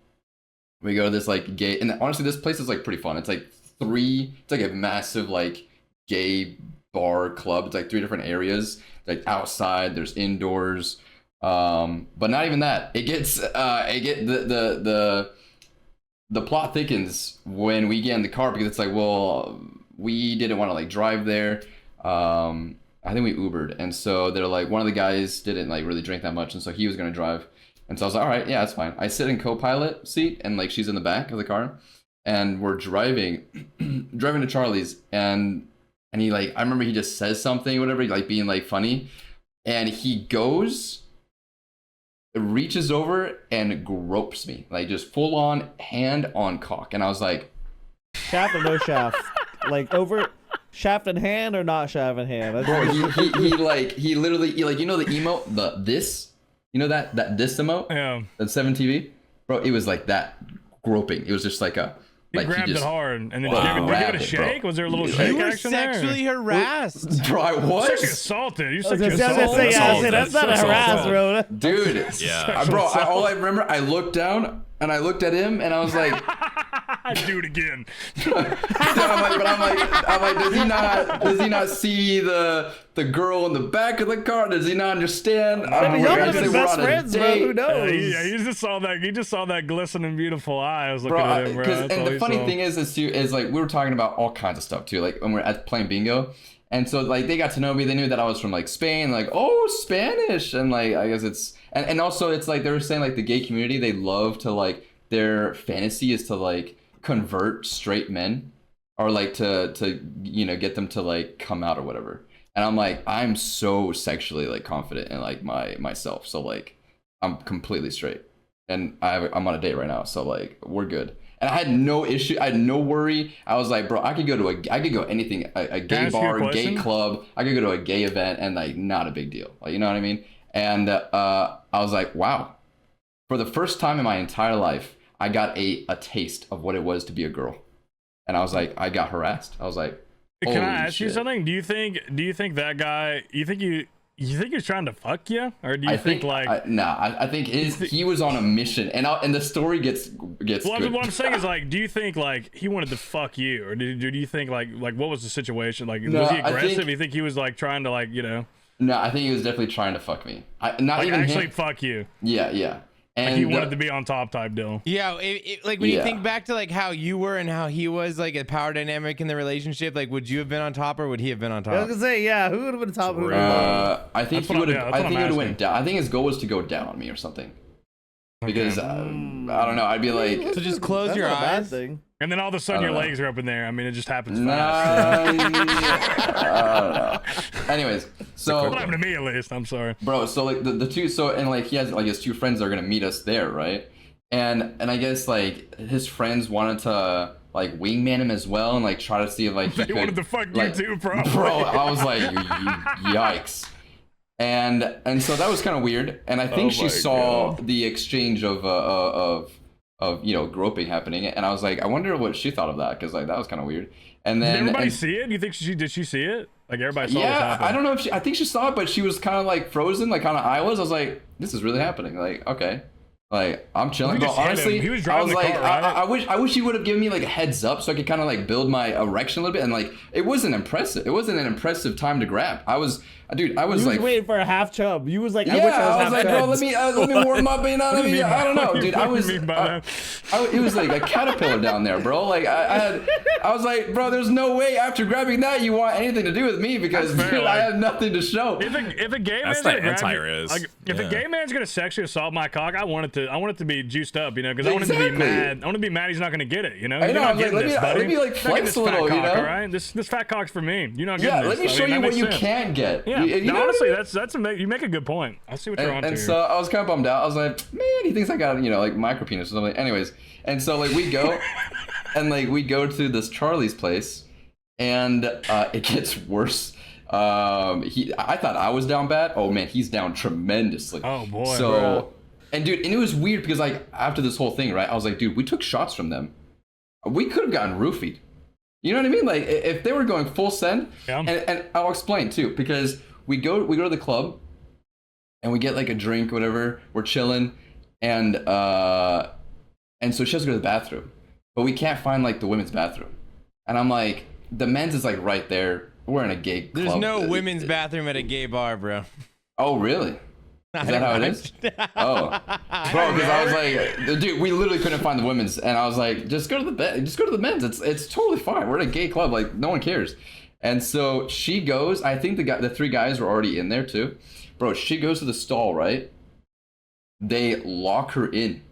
We go to this like gay, and honestly, this place is like pretty fun. It's like a massive like gay bar club. It's like 3 different areas. Like outside, there's indoors. But not even that. It gets the plot thickens when we get in the car, because it's like, well, we didn't want to like drive there. I think we Ubered, and so they're like, one of the guys didn't like really drink that much, and so he was gonna drive. And so I was like, all right, yeah, that's fine. I sit in co-pilot seat, and like she's in the back of the car, and we're driving to Charlie's, and he like, I remember he just says something, whatever, like being like funny, and he goes, reaches over and gropes me, like just full on hand on cock, and I was like, Shaft or no shaft? Like over shaft in hand or not shaft in hand? That's bro, he literally, you know the emote, you know that this emote, Yeah. that 7TV, bro, it was like that groping. It was just like a. He Like grabbed just, it hard, and then Bro, did you give it a grabbed it, shake? bro. Was there a little You shake You were action there? sexually harassed. Bro, I was. Sexually assaulted. You I was sexually gonna say, assaulted. that's not a harass, bro. Dude, Yeah. bro, all I remember, I looked down and I looked at him and I was like, Do it again. I'm like, does he not see the girl in the back of the car? Does he not understand? I mean, y'all We're might have been gonna say we're best on a friends, bro. date. Who knows? He just saw that. He just saw that glistening, beautiful eye. I was looking Bro, at him, bro. because That's all and the he funny saw. thing is like we were talking about all kinds of stuff too, like when we're at playing bingo, and so like they got to know me. They knew that I was from like Spain, like, oh, Spanish, and like I guess it's and also it's like they were saying like the gay community, they love to like, their fantasy is to like convert straight men, or like to you know, get them to like come out or whatever. And I'm like, I'm so sexually like confident in like myself, so like I'm completely straight, and I'm on a date right now, so like we're good. And I had no issue, I had no worry. I was like, bro, I could go anything, a gay ask you a bar, gay question? club, I could go to a gay event, and like not a big deal, like, you know what I mean? And I was like, wow, for the first time in my entire life, I got a taste of what it was to be a girl. And I was like, I got harassed. I was like, Can I holy ask you shit. something? Do you think that guy? You think he's trying to fuck you, or do you I think like? I think he was on a mission, and the story gets Well, good. what I'm saying is like, do you think like he wanted to fuck you, or do you think like what was the situation? Like, No, was he I aggressive? think- You think he was like trying to like, you know, No, I think he was definitely trying to fuck me. Not like even actually him. fuck you? Yeah. And Like he wanted to be on top type deal. Yeah, like when you Yeah. think back to like how you were and how he was, like a power dynamic in the relationship, like would you have been on top or would he have been on I was top? gonna say, yeah, who would have been top? Who would have been bottom? I think That's he what would I'm- have. yeah, that's I what think I'm it would have went asking. down. I think his goal was to go down on me or something. Because I don't know. I'd be like, So just close That's your not a bad eyes. thing. And then all of a sudden I your don't know. legs are up in there. I mean, it just happens nah. fast. I don't know. Anyways, so What happened to me at least? I'm sorry. bro, so like the two, so and like he has like his 2 friends that are gonna meet us there, right? And I guess like his friends wanted to like wingman him as well, and like try to see if like he They could, wanted to fuck like, you too, bro. bro. I was like, yikes. And so that was kind of weird, and I think she my saw the exchange of you know, groping happening, and I was like, I wonder what she thought of that, because like that was kind of weird. And Did then everybody and- see it? You think did she see it? Like everybody saw this yeah, happen. I don't know if I think she saw it, but she was kind of like frozen, like kind of I was like, this is really happening. Like, okay, like I'm chilling. We But just hit him. honestly, He was I driving was the like, car, right? I wish he would have given me like a heads up so I could kind of like build my erection a little bit. And like, it wasn't impressive. It wasn't an impressive time to grab. I was You like, was waiting for a half chub. You was like, yeah, I wish I was I was half like, chub. bro, let me warm up. You know, What do you mean I don't by- know, what do dude. you I was, mean by that? it was like a caterpillar down there, bro. Like I was like, bro, there's no way after grabbing that you want anything to do with me, because That's fair, dude, I like- had nothing to show. If a gay That's man's the gonna grab you- anti-riz. like, if a Yeah. gay man's gonna sexually assault my cock, I want it to be juiced up, you know, because I want him to be Exactly. mad. I want to be mad he's not gonna get it, you know. I You're know, not I'm like, getting let this, me- buddy. let me, like, You're not flex getting this a little, fat you cock, know? all right? This fat cock's for me. You're not getting Yeah, this. let me I show mean, you that what makes you sense. can get. Yeah, You no, know what I honestly, mean? you make a good point. I see what you're on And to. so I was kind of bummed out. I was like, man, he thinks I got, you know, like micro penis or something. Anyways, and so like we go, and like we go to this Charlie's place, and it gets worse. I thought I was down bad. Oh man, he's down tremendously. Oh, boy, So, bro. and dude, and it was weird because like after this whole thing, right? I was like, dude, we took shots from them. We could have gotten roofied. You know what I mean? Like if they were going full send, Yeah. and I'll explain too, because we go to the club, and we get like a drink, whatever. We're chilling, and and so she has to go to the bathroom, but we can't find like the women's bathroom, and I'm like, the men's is like right there. We're in a gay club. There's no women's bathroom at a gay bar, bro. Oh really? Is that how it is? Oh, bro, because I was like, dude, we literally couldn't find the women's, and I was like, just go to the men's. It's totally fine. We're in a gay club, like no one cares. And so she goes. I think the 3 guys were already in there too, bro. She goes to the stall, right? They lock her in,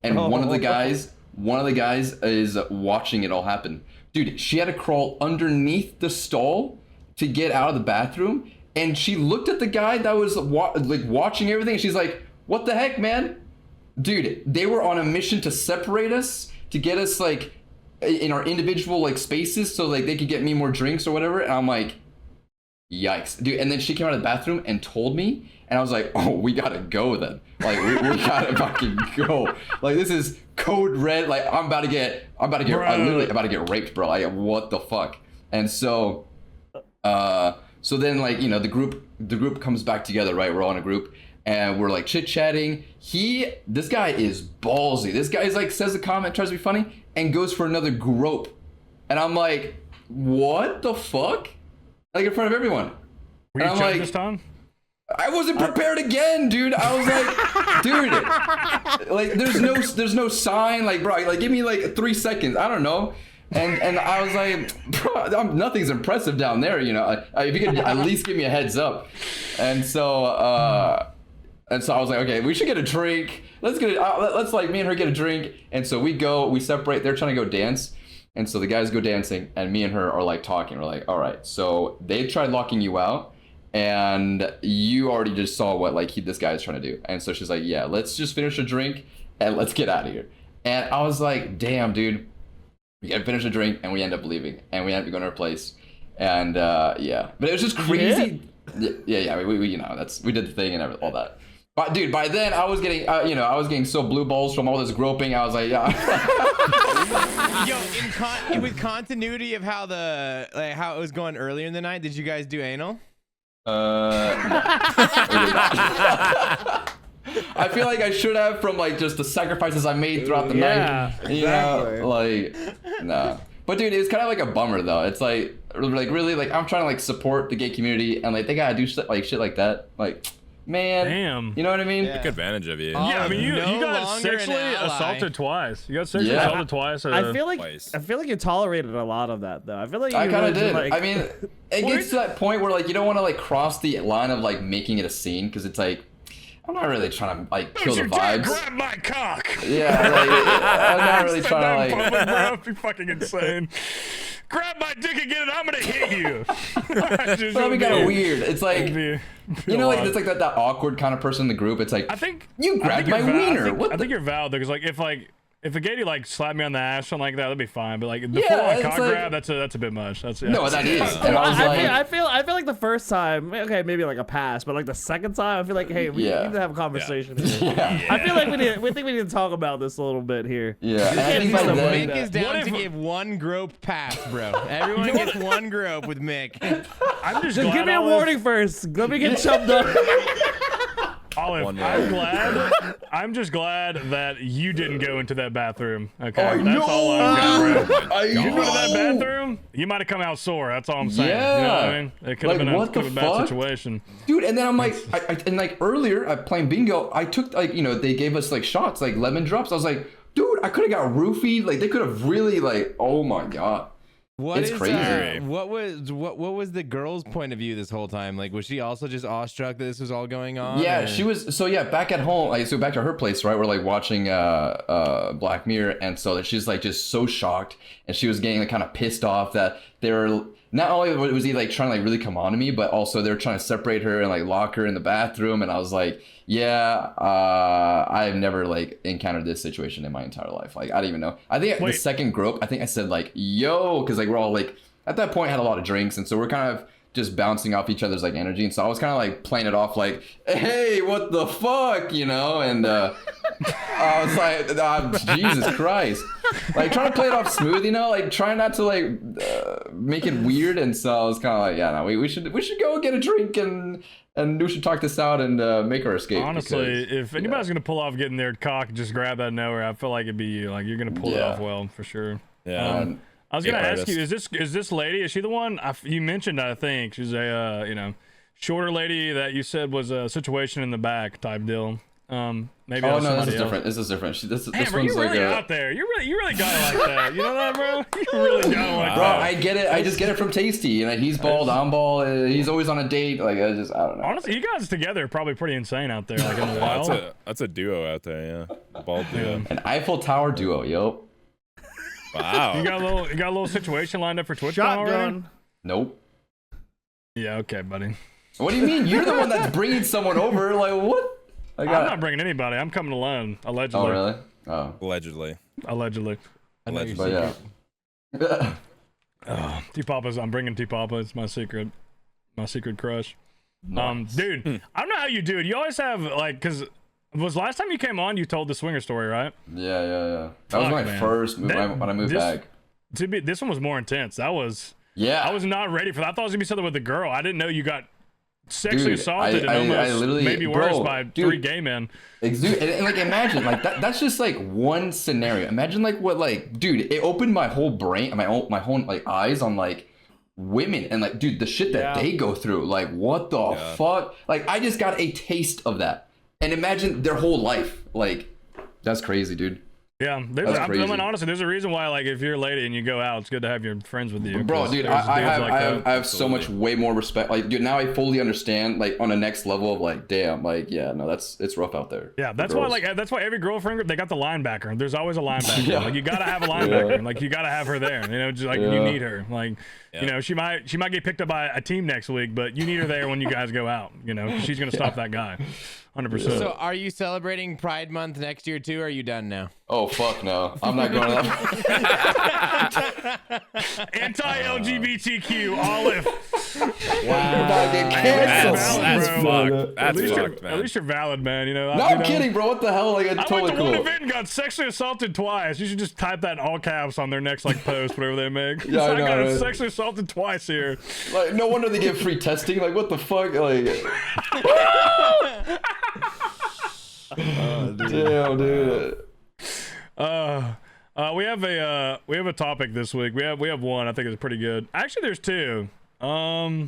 and one of the guys is watching it all happen. Dude, she had to crawl underneath the stall to get out of the bathroom. And she looked at the guy that was like watching everything. And she's like, "What the heck, man?" Dude, they were on a mission to separate us, to get us like in our individual like spaces, so like they could get me more drinks or whatever. And I'm like, yikes, dude. And then she came out of the bathroom and told me, and I was like, "Oh, we gotta go then. Like we gotta fucking go. Like this is code red. Like I'm about to get literally about to get raped, bro. Like what the fuck?" And so, so then, like, you know, the group comes back together, right? We're all in a group, and we're like chit-chatting. This guy is ballsy. This guy is like, says a comment, tries to be funny, and goes for another grope. And I'm like, what the fuck? Like in front of everyone. Were you and I'm choked like, this time? I wasn't prepared again, dude. I was like, dude, like there's no sign, like, bro, like give me like 3 seconds. I don't know. And I was like, bro, nothing's impressive down there, you know. If you could at least give me a heads up. And so I was like, okay, we should get a drink. Let's like me and her get a drink. And so we separate. They're trying to go dance. And so the guys go dancing, and me and her are like talking. We're like, all right. So they tried locking you out, and you already just saw what like this guy is trying to do. And so she's like, yeah, let's just finish a drink and let's get out of here. And I was like, damn, dude. We gotta finish a drink, and we end up leaving, and we end up going to our place, and yeah. But it was just crazy. Yeah. We you know, we did the thing and all that. But dude, by then I was getting I was getting so blue balls from all this groping. I was like, yeah. Yo, with continuity of how how it was going earlier in the night, did you guys do anal? I feel like I should have, from like just the sacrifices I made throughout the night. You know, like no. But dude, it's kind of like a bummer though. It's like really like I'm trying to like support the gay community, and like they gotta do shit like that. Like, man, damn, you know what I mean? Took advantage of you. Yeah, I mean you got longer sexually an ally. assaulted twice. You got sexually assaulted twice. I feel like Twice. I feel like you tolerated a lot of that though. I feel like you I kind of really did. Like... I mean, it gets to that point where like you don't want to like cross the line of like making it a scene, because it's like, I'm not really trying to like kill the vibes. Grab my cock. Yeah, like, I'm not really trying to like. That'd be fucking insane. Grab my dick again, and I'm gonna hit you. That'd be kind of weird. It's like, you know, like it's like that awkward kind of person in the group. It's like, I think you grabbed my wiener. I think you're valid though, because like if a gay like slapped me on the ass, something like that, that'd be fine. But like the Yeah, full-on it's cock like- grab, that's a bit much. That's no, that is. And I was like, I feel like the first time, okay, maybe like a pass, but like the second time, I feel like, hey, we Yeah. need to have a conversation here. yeah, I feel like we need to talk about this a little bit here. yeah. And I think do by something then, Mick is down What to if- give one grope pass, bro. Everyone gets one grope with Mick. I'm just Just glad give me a Olive- warning first. Let me get chummed up. Olive, One I'm more. glad. I'm just glad that you didn't go into that bathroom. Okay, I that's know. all I'm got, bro. I You go to that know. bathroom, you might have come out sore. That's all I'm saying. You know what Yeah. I mean? It could have Like, been what the a bad fuck? situation. Dude, and then I'm like, and like earlier at playing bingo, I took like, you know, they gave us like shots, like lemon drops. I was like, dude, I could have got roofied. Like they could have really like, oh my god. It's crazy. What was the girl's point of view this whole time? Like, was she also just awestruck that this was all going on? Yeah, or- she was. So yeah, back at home, like, so back to her place, right? We're like watching Black Mirror, and so that she's like just so shocked, and she was getting like kind of pissed off that they're not only was he like trying to like really come on to me, but also they're trying to separate her and like lock her in the bathroom, and I was like, yeah, I've never like encountered this situation in my entire life. Like I don't even know. I think the Wait. second grope, I think I said like, yo, because like we're all like at that point had a lot of drinks, and so we're kind of just bouncing off each other's like energy, and so I was kind of like playing it off like, hey, what the fuck, you know? And I was like, Jesus Christ, like trying to play it off smooth, you know, like trying not to like make it weird. And so I was kind of like, yeah, no, we should go get a drink and we should talk this out and make our escape. Honestly, because, if anybody's gonna pull off getting their cock and just grab that nowhere, I feel like it'd be you. Like you're gonna pull it off well for sure. Yeah. I was gonna Yeah, ask you, artist. is this lady? Is she the one you mentioned? I think she's a shorter lady that you said was a situation in the back type deal. Maybe. oh that was no, this somebody is else. different. This is different. This Damn, bro, one's you're like really a. out there. You really got it like that. You know that, bro? You really got it like Bro, that. I get it. I just get it from Tasty. You know, he's bald, I'm bald. He's always on a date. Like I don't know. Honestly, you guys together are probably pretty insane out there, like in the wild. That's a duo out there, yeah. Bald duo. An Eiffel Tower duo, yo. Wow. You got a little situation lined up for TwitchCon already? Shotgun. Nope. Yeah, okay, buddy. What do you mean? You're the one that's bringing someone over. Like what? I'm not bringing anybody. I'm coming alone, allegedly. Oh really? Oh. Allegedly. Allegedly. But yeah. T-Papa's. I'm bringing T-Papa. It's my secret crush. Nice. Dude, I don't know how you do it. You always have like, cause was last time you came on, you told the swinger story, right? Yeah. That was Fuck, my man. first move when I moved back. This one was more intense. That was. Yeah. I was not ready for that. I thought it was gonna be something with a girl. I didn't know you got sexually Dude, assaulted I and almost literally- maybe bro, worse by dude. 3 gay men. Dude, and like imagine like that's just like one scenario. Imagine like what like dude, it opened my whole brain, my whole like eyes on like women and like dude, the shit that they go through. Like what the fuck? Like I just got a taste of that. And imagine their whole life. Like that's crazy, dude. Yeah, That's crazy. I mean, honestly, there's a reason why, like, if you're a lady and you go out, it's good to have your friends with you. Bro, 'cause dude, there's I dudes have like I that. have I have so much way more respect. Like, dude, now I fully understand. Like on a next level of like, damn, like, yeah, no, it's rough out there. Yeah, for that's why, girls. like, that's why every girlfriend group, they got the linebacker. There's always a linebacker. Yeah. Like, you gotta have a linebacker. Like, you gotta have her there. You know, just like you need her. Like, you know, she might get picked up by a team next week, but you need her there when you guys go out. You know, 'cause she's gonna stop that guy, 100%. So, are you celebrating Pride Month next year too? Or are you done now? Oh fuck no, I'm not going to that. Anti-LGBTQ olive. That's Bro. fucked. That's fucked, man. At least you're valid, man. You know. No, I'm kidding, bro. What the hell? Like, it's I totally went to cool. one event and got sexually assaulted twice. You should just type that in all caps on their next like post, whatever they make. Yeah, I know, got right? sexually assaulted twice here. Like, no wonder they get free testing. Like, what the fuck? Like, damn, dude. We have a topic this week. We have one. I think it's pretty good. Actually, there's two. Yeah,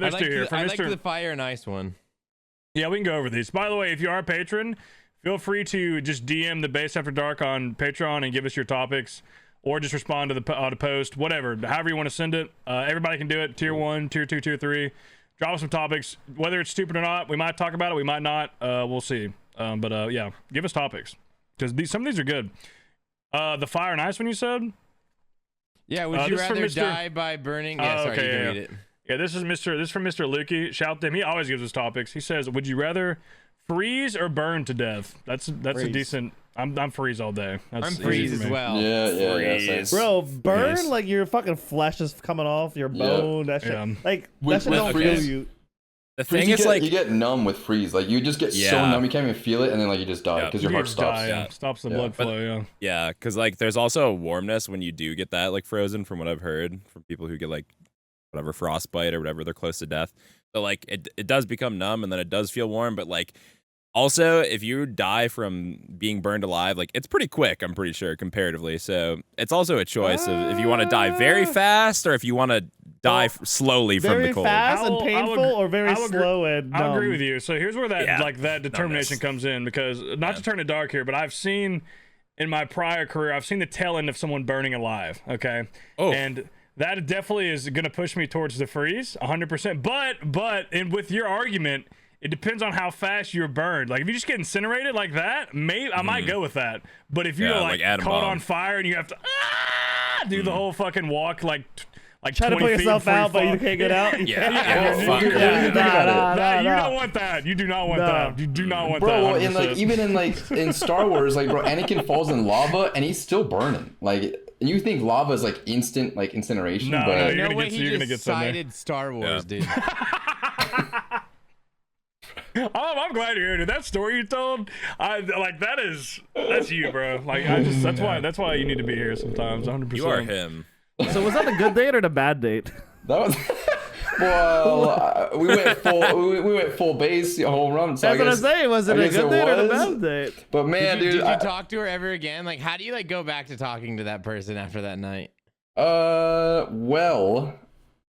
there's two here. I like the fire and ice one. Yeah, we can go over these. By the way, if you are a patron, feel free to just DM the Base After Dark on Patreon and give us your topics, or just respond to the post, whatever, however you want to send it. Everybody can do it. Tier 1, Tier 2, Tier 3. Drop us some topics. Whether it's stupid or not, we might talk about it. We might not. We'll see. But yeah, give us topics because some of these are good. The fire and ice one you said? Yeah, would you this is from rather Mr. die by burning? Yeah, sorry, okay, you can yeah. read it. Yeah, this is from Mr. Lukey. Shout to him. He always gives us topics. He says, "Would you rather freeze or burn to death?" That's a Freeze. decent. I'm freeze all day. That's I'm easy freeze for as me. well. Yeah. Freeze. Bro, burn Nice. like your fucking flesh is coming off your bone. That shit, Yeah. like With- that shit with don't freeze- kill you. The Freeze, thing you is, get, like, you get numb with freeze. Like, you just get so Yeah. numb, you can't even feel it, and then like you just die Yeah. because your You heart just stops. die, Yeah. Stops the Yeah. blood flow. Yeah. yeah, because like there's also a warmness when you do get that like frozen, from what I've heard from people who get like whatever frostbite or whatever, they're close to death. So like it does become numb and then it does feel warm, but like also if you die from being burned alive, like it's pretty quick, I'm pretty sure, comparatively. So it's also a choice of if you want to die very fast or if you want to die slowly from Very the cold. fast and I'll painful, or very I'll agree- slow and I agree numb? with you. So here's where that Yeah. that determination Numbness. comes in, because not to turn it dark here, but I've seen in my prior career, I've seen the tail end of someone burning alive. Okay, Oh. and that definitely is going to push me towards the freeze, 100%. But and with your argument, it depends on how fast you're burned. Like if you just get incinerated like that, maybe I might go with that. But if you're Yeah, like like atom caught bomb. on fire and you have to do the whole fucking walk like Try to 20 put feet yourself before you out, but you fall. can't get out. Yeah, fuck you- yeah. Nah, you nah. don't want that. You do not want No. that. You do not want Bro, that. well, in like 100%. even in like in Star Wars, like bro, Anakin falls in lava and he's still burning. Like and you think lava is like instant, like incineration, No, but no, No You're gonna way get- he you're gonna just get some there. cited Star Wars, dude. Oh, I'm glad you're here, dude. That story you told, that's you, bro. Like that's why you need to be here sometimes. 100%. You are him. So was that the good date or the bad date? that was. Well, we went full base home run. So That's what I'm saying. Was it a guess good date or a was. bad date? But man, Did dude, you talk to her ever again? Like, how do you like go back to talking to that person after that night? well,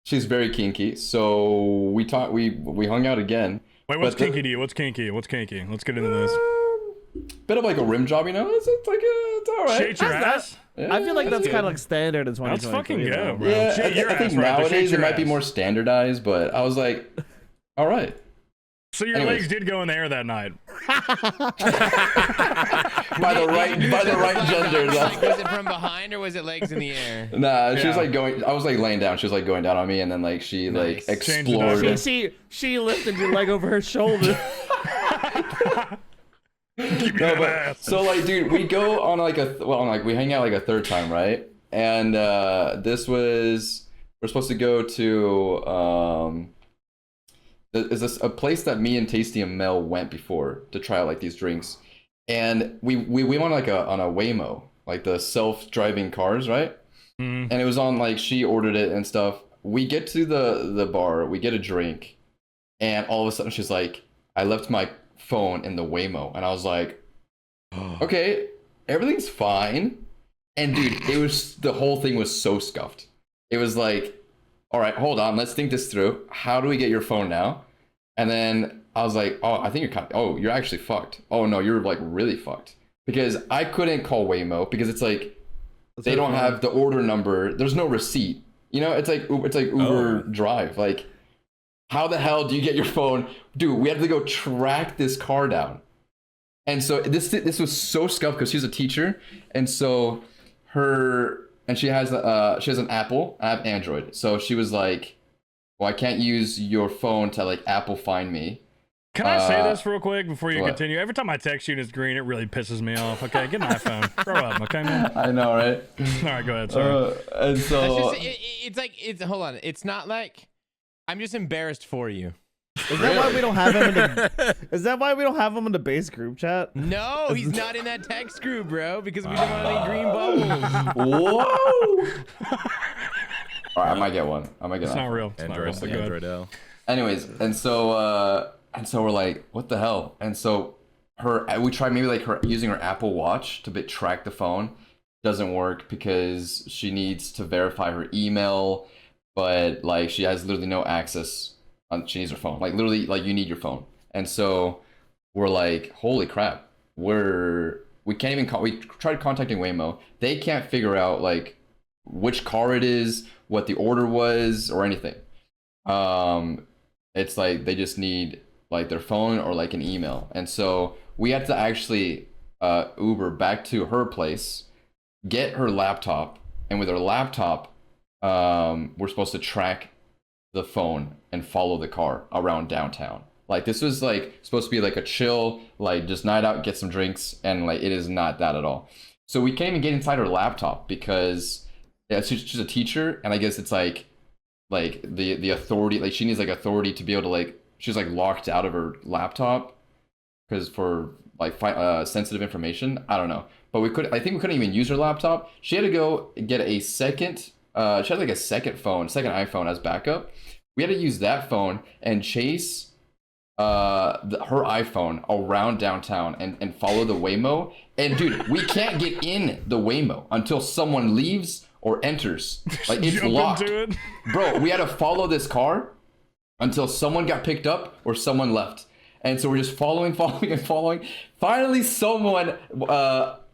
she's very kinky, so we talked. We hung out again. Wait, what's But the- kinky to you? What's kinky? What's kinky? Let's get into this. Bit of like a rim job, you know. It's all right. Shake your That's ass. I feel like that's Yeah. kind of like standard in 2023. Let's fucking you know? go, bro. Yeah, Shake your I think ass right there. Shake nowadays your it might be ass. more standardized, but I was like, all right. So your Anyways. legs did go in the air that night. By the right gender. Like, was it from behind or was it legs in the air? Nah, she was Yeah. like going. I was like laying down. She was like going down on me, and then like she Nice. like Changed the diaper. explored. She lifted your leg over her shoulder. No, but so like, dude, we go on like we hang out like a third time, right? And this was we're supposed to go to is this a place that me and Tasty and Mel went before to try out like these drinks, and we went like on a Waymo, like the self-driving cars, right? Mm. And it was on like she ordered it and stuff. We get to the bar, we get a drink, and all of a sudden she's like, I left my phone in the Waymo, and I was like, okay, everything's fine. And dude, the whole thing was so scuffed. It was like, all right, hold on, let's think this through. How do we get your phone now? And then I was like, oh, I think you're actually fucked. Oh no, you're like really fucked. Because I couldn't call Waymo because it's like, they don't have the order number. There's no receipt. You know, it's like Uber Drive. Like, how the hell do you get your phone? Dude, we had to go track this car down. And so this was so scuffed because she's a teacher. And so she has an Apple. I have Android. So she was like, well, I can't use your phone to like Apple find me. Can I say this real quick before you what? continue? Every time I text you and it's green, it really pisses me off. Okay, get an iPhone. Grow up, okay, man? I know, right? All right, go ahead. Sorry. And That's so just, it's like, hold on. It's not like, I'm just embarrassed for you. Is that why we don't have him in the? Is that why we don't have him in the base group chat? No, he's not in that text group, bro, because we don't want any green bubbles. whoa. All right, I might get one. I might get It's an not iPhone. real. It's not real. Android, But go ahead. Android L. Anyways, and so we're like, what the hell? And so we tried maybe like her using her Apple Watch to track the phone. Doesn't work because she needs to verify her email, but like she has literally no access. She needs her phone. Like literally, like you need your phone. And so we're like, holy crap, we can't even call. We tried contacting Waymo. They can't figure out like which car it is, what the order was, or anything. It's like they just need like their phone or like an email. And so we had to actually Uber back to her place, get her laptop, and with her laptop, we're supposed to track the phone and follow the car around downtown. Like this was like supposed to be like a chill, like just night out, get some drinks, and like it is not that at all. So we can't even get inside her laptop because she's a teacher, and I guess it's like the authority, like she needs like authority to be able to like, she's like locked out of her laptop because for like sensitive information. I don't know, but I think we couldn't even use her laptop. She had to go get a second. She had like a second iPhone as backup. We had to use that phone and chase her iPhone around downtown and follow the Waymo. And dude, we can't get in the Waymo until someone leaves or enters. Like it's Jump locked. into it. Bro, we had to follow this car until someone got picked up or someone left. And so we're just following. Finally, someone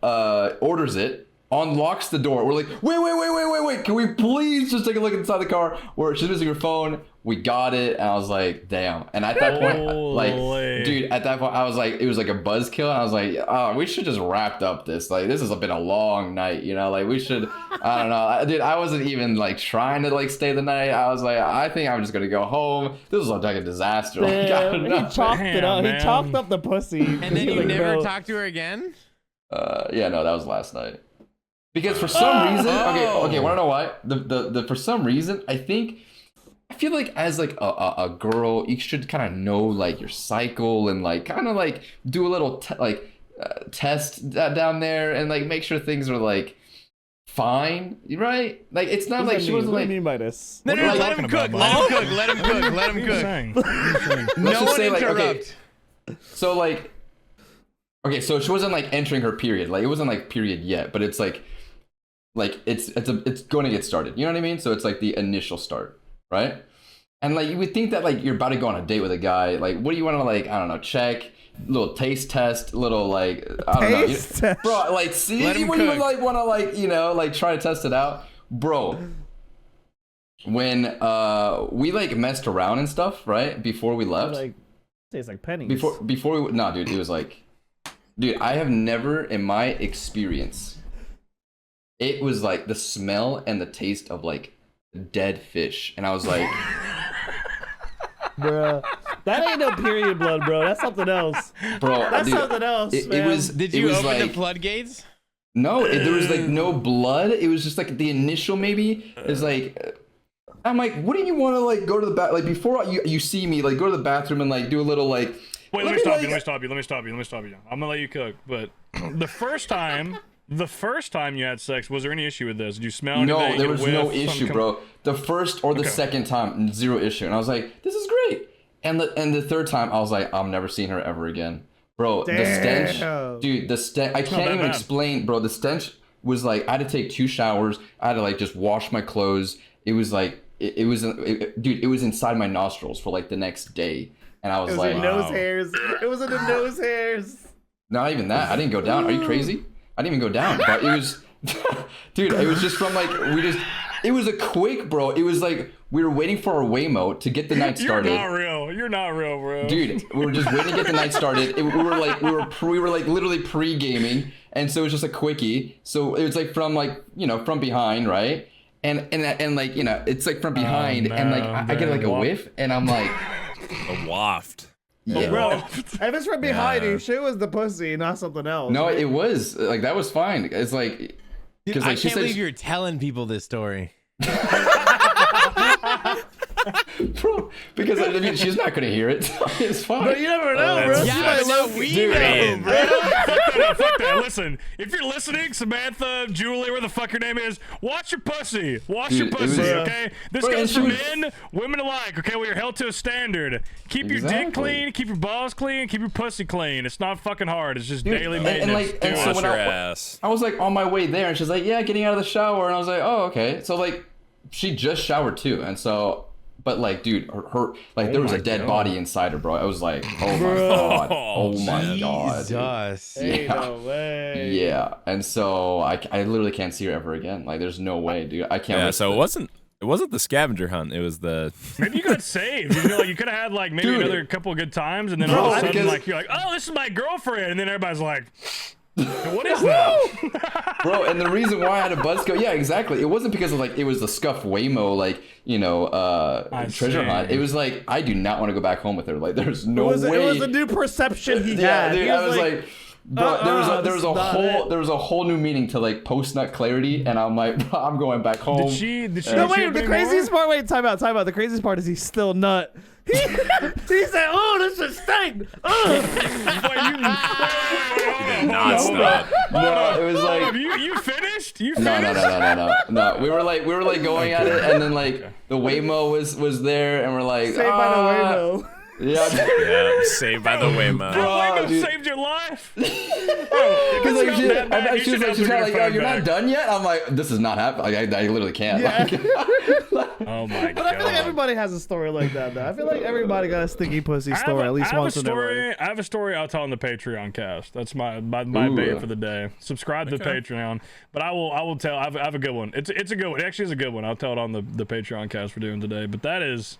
orders it, unlocks the door. We're like, wait. Can we please just take a look inside the car? Where she's missing her phone. We got it. And I was like, damn. And at that point, like, Holy. dude, at that point, I was like, it was like a buzzkill. And I was like, oh, we should just wrap up this. Like, this has been a long night, you know? Like, we should, I don't know. Dude, I wasn't even like trying to like stay the night. I was like, I think I'm just going to go home. This was like a disaster. Like, I don't Damn, know. he chalked it up. man. He chalked up the pussy. And then you Like, never bro. talked to her again? Yeah, no, that was last night. Because for some reason, okay, wanna know why? The for some reason, I feel like as like a girl, you should kind of know like your cycle and like kind of like do a little test down there and like make sure things are like fine, right? Like it's not like she wasn't What do like. you mean by this? No, are you let him talking cook. about, Let Mom? him cook. Let him cook. Let him What are you cook. saying? What are you saying? Let's No just one say, like, interrupt. So like, okay, so she wasn't like entering her period. Like it wasn't like period yet, but it's like it's going to get started. You know what I mean? So it's like the initial start, right? And like you would think that like you're about to go on a date with a guy. Like, what do you want to like? I don't know. Check. Little taste test. Little like I don't know. Taste test. Bro, like see Let him when you cook. like want to like like try to test it out, bro. When we like messed around and stuff, right? Before we left. Like tastes like pennies. Before we no, dude, it was like, dude, I have never in my experience, it was like the smell and the taste of like dead fish, and I was like, Bruh. That ain't no period blood, bro. That's something else. bro, That's dude, something else, it man. was. Did it you was open like, the floodgates? No, there was like no blood. It was just like the initial maybe. It's like. I'm like, what do you want to like go to the bath like before you see me like go to the bathroom and like do a little like. Wait, let me stop you. I'm gonna let you cook. But the first time you had sex, was there any issue with this? Did you smell anything? No, there was no Whiff? issue, bro. The first or the second time, zero issue, and I was like, this is great. And the third time, I was like, I'm never seeing her ever again, bro. The stench, dude. The stench. I can't that even bad. explain, bro. The stench was like I had to take 2 showers. I had to like just wash my clothes. It was like it was, dude. It was inside my nostrils for like the next day, and I was It was like, in nose hairs. It was in the nose hairs. not even that. I didn't go down. Are you crazy? I didn't even go down. But it was, dude. It was just from like It was a quick, bro. It was like we were waiting for our Waymo to get the night started. You're not real, bro. Dude, we were just waiting to get the night started. We were like literally pre-gaming, and so it was just a quickie. So it was like from like from behind, right? And like it's like from behind, and like I get like a whiff, and I'm like, A waft. yeah. Bro, if it's from behind Yeah. you, shit was the pussy, not something else. No, it was like that was fine. It's like Dude, because I like she can't said, believe you're telling people this story. bro, because I mean she's not gonna hear it. So it's fine. But you never know, bro. that's- She Yeah, might but now love we Dude, know, man. bro. Fuck that. Listen, if you're listening, Samantha, Julie, where the fuck your name is, watch your pussy. Wash your Dude, it was- pussy, okay? This Bro, goes and for she was- men, women alike, okay? We are held to a standard. Keep your dick Exactly. clean, keep your balls clean, keep your pussy clean. It's not fucking hard. It's just Dude, daily and maintenance. like- and Do so it. Wash when your I- ass. I was like on my way there, and she's like, "Yeah, getting out of the shower," and I was like, "Oh, okay." So like, she just showered too, and so, but like, dude, her like there was my a dead God. body inside her, bro. I was like, "Oh my Bro. god, oh my god." Jesus. Ain't Yeah. no way. Yeah, and so I literally can't see her ever again. Like, there's no way, dude. I can't. Yeah, risk so it wasn't the scavenger hunt. It was the Maybe you got saved. You could have had like maybe Dude. another couple of good times, and then Bro, all of a sudden, because- like you're like, oh, this is my girlfriend, and then everybody's like, what is that? Bro, and the reason why I had a buzz go, yeah, exactly. It wasn't because of like it was the scuffed Waymo, like treasure see. hunt. It was like I do not want to go back home with her. Like, there's It no was, way. it was a new perception he Yeah, had. dude, He I was like, bro, there was a whole new meaning to like post nut clarity, and I'm like, bro, I'm going back home. Did she? no, wait, the craziest part, time out. The craziest part is he's still nut. He said, oh, this is stink. not stop. No, it was like You finished? You no, finished? no. We were like going at it, and then like the Waymo was there, and we're like, Saved by the Waymo. Yeah, Yeah, saved by the Waymo. Bro, Waymo dude. saved your life. Because like she, that bad, you she was should like, she's help not her like, get oh, you're back. not done yet. I'm like, this is not happening. Like, I literally can't. Yeah. Like, Oh my But I feel like god. everybody has a story like that, though. I feel like everybody got a stinky pussy story at least once in their life. I have a story I'll tell on the Patreon cast. That's my Ooh. bait for the day. Subscribe to the Patreon. But I will tell. I have a good one. It's a good one. It actually is a good one. I'll tell it on the Patreon cast we're doing today. But that is.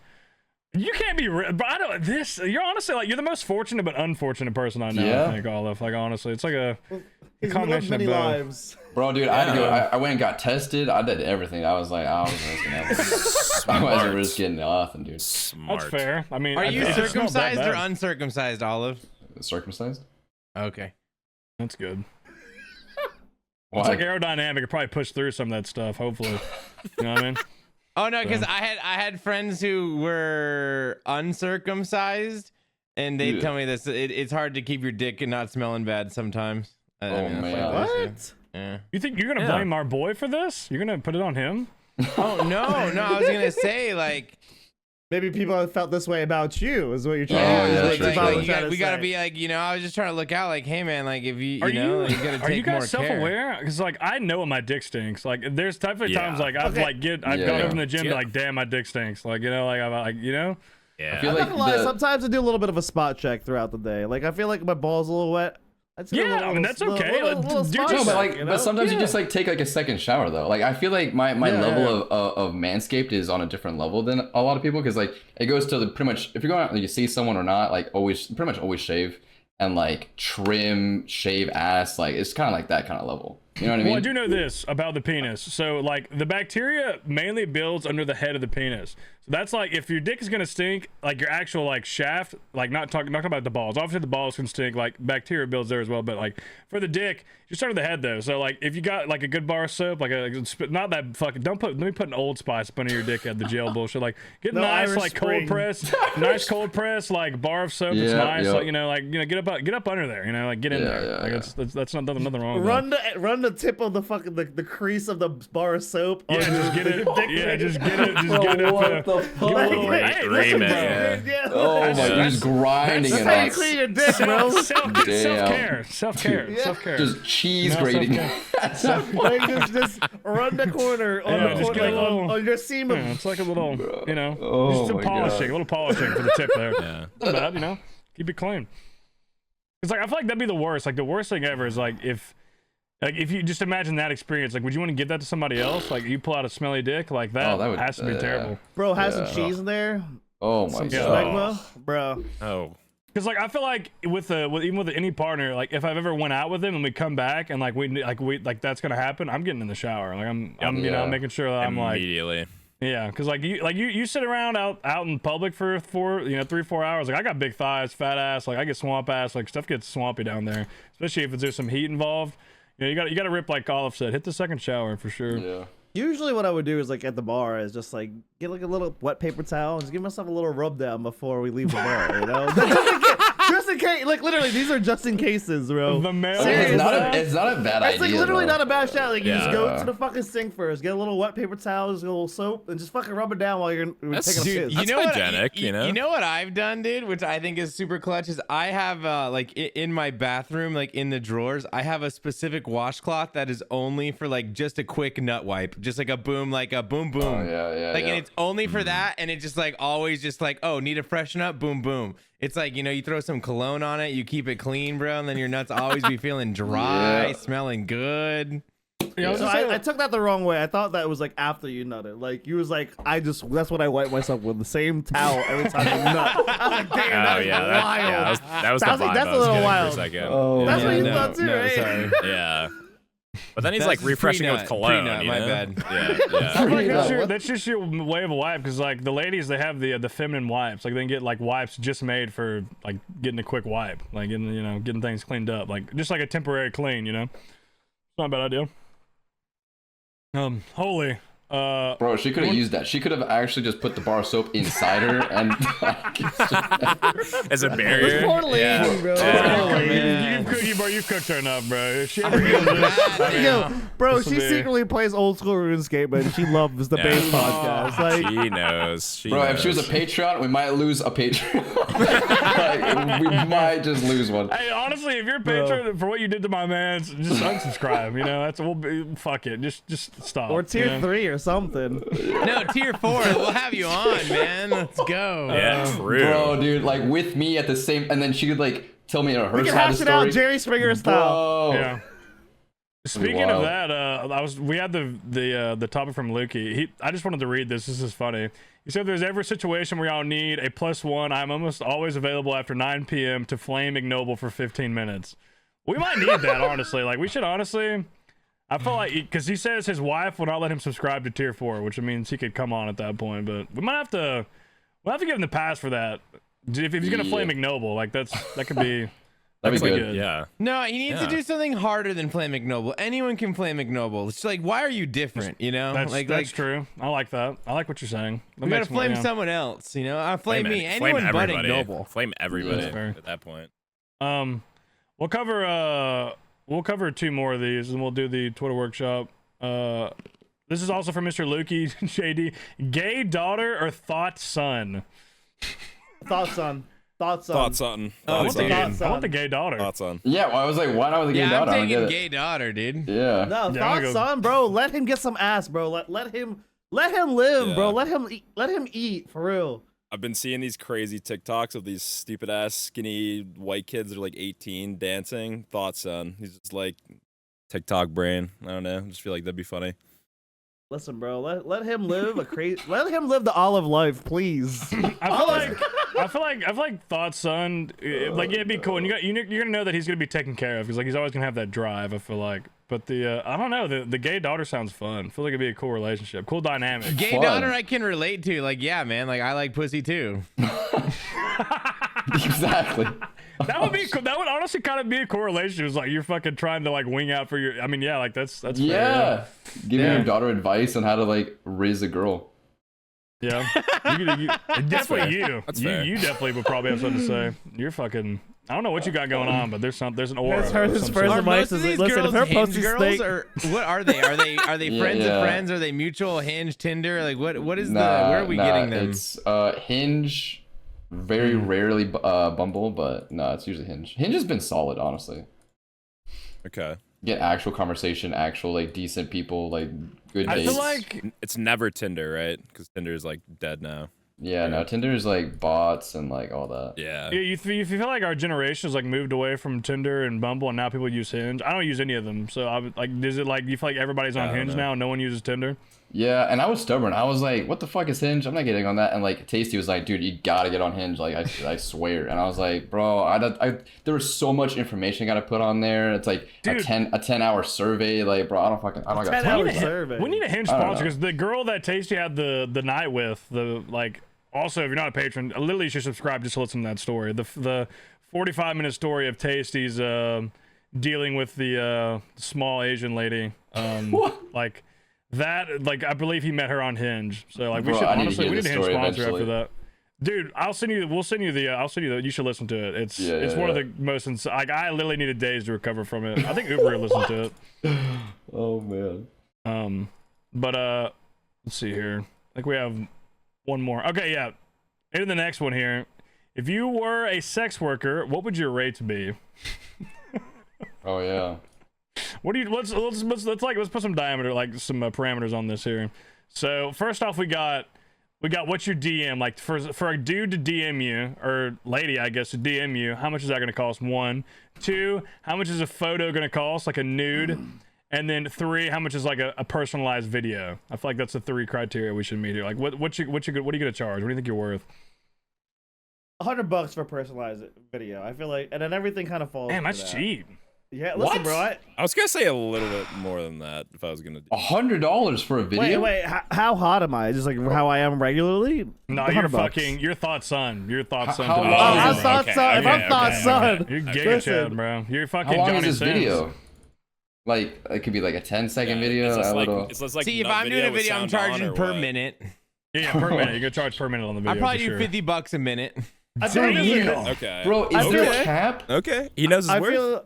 You can't be. But I don't. This. You're honestly like you're the most fortunate but unfortunate person I know. Yeah. I think Olive. Like honestly, it's like a He's lived combination many of both. lives. bro, dude, I had to go. I went and got tested. I did everything. I was like, I wasn't risking everything. I wasn't risking nothing, dude. Smart. That's fair. I mean, Are I you think it's not that circumcised or bad. uncircumcised, Olive? Circumcised? Okay. That's good. It's like aerodynamic. It probably push through some of that stuff. Hopefully, you know what I mean. Oh no, because I had friends who were uncircumcised, and they tell me this. It's hard to keep your dick and not smelling bad sometimes. I mean, man. What? Yeah. You think you're gonna blame our boy for this? You're gonna put it on him? Oh no, I was gonna say like. Maybe people have felt this way about you, is what you're trying Yeah, to say. We gotta be like, I was just trying to look out, like, hey man, like if you Are gotta take are you guys more self-aware? Because like I know when my dick stinks. Like there's definitely times like I've gone over in the gym, and be like, damn, my dick stinks. Like like I'm like Yeah. I feel I'm like not gonna lie, sometimes I do a little bit of a spot check throughout the day. Like I feel like my balls a little wet. I mean that's okay. Little Dude, spot No, but check, like, but sometimes you just like take like a second shower though. Like I feel like my level of Manscaped is on a different level than a lot of people because like it goes to the pretty much if you're going out and you see someone or not, like pretty much always shave and like trim, shave ass, like it's kind of like that kind of level. You know what I mean? Well, I do know this about the penis. So like the bacteria mainly builds under the head of the penis. So that's like if your dick is gonna stink, like your actual like shaft, like not talking about the balls. Obviously the balls can stink, like bacteria builds there as well. But like for the dick, just under the head though. So like if you got like a good bar of soap, like not that fucking let me put an Old Spice up under your dick at the jail bullshit. Like get nice Irish like Spring. cold press, nice cold press like bar of soap. It's nice, like get up under there. Like get in there. Like that's not nothing wrong with Run the tip of the fucking the crease of the bar of soap. Yeah, just get it. Yeah, just get it. Just get it. What the fuck? Hey, listen, bro. Oh my god, you're just grinding That's it how you up. clean your dick, bro. Self-care. Just cheese grating. Like just run the corner on the corner on your seam of. It's like a little, Oh just a my polishing, God. a little polishing for the tip there. Yeah. Not bad, keep it clean. It's like I feel like that'd be the worst. Like the worst thing ever is like if you just imagine that experience, like would you want to give that to somebody else? Like you pull out a smelly dick like that, that would has to be terrible. Bro, have some cheese in there. Oh my Some god. smegma, bro. Oh. Because like I feel like even with any partner, like if I've ever went out with them and we come back and like we that's gonna happen, I'm getting in the shower. Like I'm I'm making sure that I'm like immediately. Yeah, because you sit around out in public for 3-4 hours. Like I got big thighs, fat ass. Like I get swamp ass. Like stuff gets swampy down there, especially if there's some heat involved. You got to rip like Olive said. Hit the second shower for sure. Yeah. Usually what I would do is like at the bar is just like get like a little wet paper towel and just give myself a little rub down before we leave the bar, just in case, like literally these are just in cases, bro. The male. It's not a bad idea. It's like literally though. not a bad shot. Like you just go to the fucking sink first, get a little wet paper towel, just a little soap, and just fucking rub it down while you're taking a piss. That's hygienic, you know what I've done, dude, which I think is super clutch is I have like in my bathroom, like in the drawers, I have a specific washcloth that is only for like just a quick nut wipe, just like a boom boom. Oh, yeah. Like and it's only for that, and it's just like always just like, oh, need to freshen up, boom. It's like, you throw some cologne on it, you keep it clean, bro, and then your nuts always be feeling dry, smelling good. So I took that the wrong way. I thought that was like after you nutted. Like you was like, that's what I wipe myself with, the same towel every time I nut. I was like, damn, that was wild. Yeah, that was the vibe that's I a was little getting wild. for a second. Oh, That's what you no, thought too, no, right? sorry. Yeah. But then he's That's like refreshing it with cologne. pre-nut, my bad. Yeah. I feel like that's just your way of a wipe, because like the ladies, they have the feminine wipes. Like they can get like wipes just made for like getting a quick wipe, like getting things cleaned up, like just like a temporary clean. It's not a bad idea. Holy. Bro, she could have used that. She could have actually just put the bar of soap inside her and as a barrier. Poor lady, bro. You've cooked her enough, bro. If she ever hears this, Yo, bro, This will she be- secretly plays old school RuneScape, but she loves the base podcast. Like, She knows. Bro, if she was a Patreon, we might lose a Patreon. Like, we might just lose one. hey, honestly, if you're a patron for what you did to my man, just unsubscribe. Fuck it. Just stop. or tier 3 or something. No, tier 4, we'll have you on, man. Let's go. Yeah, true. Bro, dude, like with me at the same, and then she could like tell me her We can side of hash the it out story. Jerry Springer style. Bro. Yeah. Speaking of that, we had the topic from Lukey. I just wanted to read this. This is funny. He said, "If there's ever a situation where y'all need a +1, I'm almost always available after 9 p.m. to flame ignoble for 15 minutes." We might need that, honestly. Like, we should honestly. I feel like because he says his wife will not let him subscribe to tier 4, which means he could come on at that point. But we might have to. We'll have to give him the pass for that. If he's gonna flame ignoble, like that could be. That'd be That's good. Yeah. No, he needs to Yeah. do something harder than Flame McNoble. Anyone can Flame McNoble. It's like, why are you different? You know, That's true. I like that. I like what you're saying. That We gotta makes more- flame yeah. someone else. You know, I flame me. Flame Anyone but everybody. Ignoble. Flame everybody That's fair. at that point. We'll cover 2 more of these, and we'll do the Twitter workshop. This is also from Mr. Lukey JD. Gay daughter or thought son? Thoughts on. Thought something. Oh, I want, the dude. gay, I want the gay daughter. Thoughts on. Yeah, well, I was like, why not with a gay Yeah, daughter? I'm I don't taking get it. gay daughter, dude. Yeah. No, Yeah, thoughts I'm gonna on, bro. Let him get some ass, bro. Let him live, bro. Yeah. Let him eat for real. I've been seeing these crazy TikToks of these stupid ass skinny white kids that are like 18 dancing. Thoughts on. He's just like TikTok brain. I don't know. I just feel like that'd be funny. Listen, bro. Let him live a crazy. Let him live the olive life, please. I feel like thought son. Like yeah, it'd be cool, and you're gonna know that he's gonna be taken care of because like he's always gonna have that drive. I feel like, but I don't know. The gay daughter sounds fun. I feel like it'd be a cool relationship, cool dynamic. Gay Fun. daughter, I can relate to. Like, yeah, man. Like, I like pussy too. Exactly. That would be cool. That would honestly kind of be a cool relationship. It's like you're fucking trying to like wing out for your. I mean, yeah, like that's fair, Yeah. Giving Yeah. your daughter advice on how to like raise a girl. Yeah, definitely you. That's You fair. you definitely would probably have something to say. You're fucking. I don't know what you got going on, but there's an aura. His of first some advice sort. Are most is of these listen, if girls her Hinge pussy girls, stink- or what are they? Are they Yeah, friends yeah. of friends? Are they mutual Hinge, Tinder? Like, what is the? Where are we getting them? It's Hinge, very rarely Bumble, but no, it's usually Hinge. Hinge has been solid, honestly. Okay. Get actual conversation, actual like decent people, like good I dates. feel like It's never Tinder, right? Because Tinder is like dead now. Yeah, no, Tinder is like bots and like all that. Yeah. yeah, you feel like our generation has like moved away from Tinder and Bumble, and now people use Hinge. I don't use any of them, so I would like. Is it like you feel like everybody's on I don't Hinge know. now? And no one uses Tinder. Yeah, and I was stubborn. I was like, "What the fuck is Hinge? I'm not getting on that." And like Tasty was like, "Dude, you gotta get on Hinge." Like I swear. And I was like, "Bro, there was so much information I gotta put on there. It's like Dude. a 10-hour survey. Like, bro, I don't got 10 time." hours survey. We need a Hinge I don't sponsor know. because the girl that Tasty had the night with the like. Also, if you're not a patron, literally you should subscribe just to listen to that story. The 45-minute story of Tasty's dealing with the small Asian lady. Like that. Like I believe he met her on Hinge. So like we Bro, should I need to honestly hear we need a this Hinge story sponsor eventually. after that. Dude, I'll send you. We'll send you the. I'll send you the. You should listen to it. It's Yeah, it's yeah, one yeah. of the most. Like I literally needed days to recover from it. I think Uber listened to it. Oh man. But let's see here. I think we have one more. Okay, yeah. And the next one here. If you were a sex worker, what would your rates be? Oh yeah. What do you? Let's put some diameter, like some parameters on this here. So first off, we got what's your DM like for a dude to DM you or lady, I guess, to DM you. How much is that going to cost? 1, 2. How much is a photo going to cost, like a nude? And then 3, how much is like a personalized video? I feel like that's the 3 criteria we should meet here. Like what are you gonna charge? What do you think you're worth? $100 for personalized video. I feel like, and then everything kind of falls. Damn, into that's that. cheap. Yeah, listen, What? bro. I was gonna say a little bit more than that if I was gonna do. $100 for a video? Wait. How hot am I? Just like how I am regularly? No, $100 you're bucks. fucking. Your thought son. Your thought son. How to the long Oh, is I it? bro. thought so. If I'm thought son, You're giga listen. Chad, bro. You're fucking How long Johnny is this Sins. video? Like it could be like a 10-second video. It's just a like, little. it's just like See, if nut I'm doing a with video, I'm sound on charging or per what? minute. Yeah, per minute. You're gonna charge per minute on the video. I probably for do sure. $50 a minute. I feel like Damn. Okay. Bro, is I there feel- a cap? Okay. He knows his I worth. feel.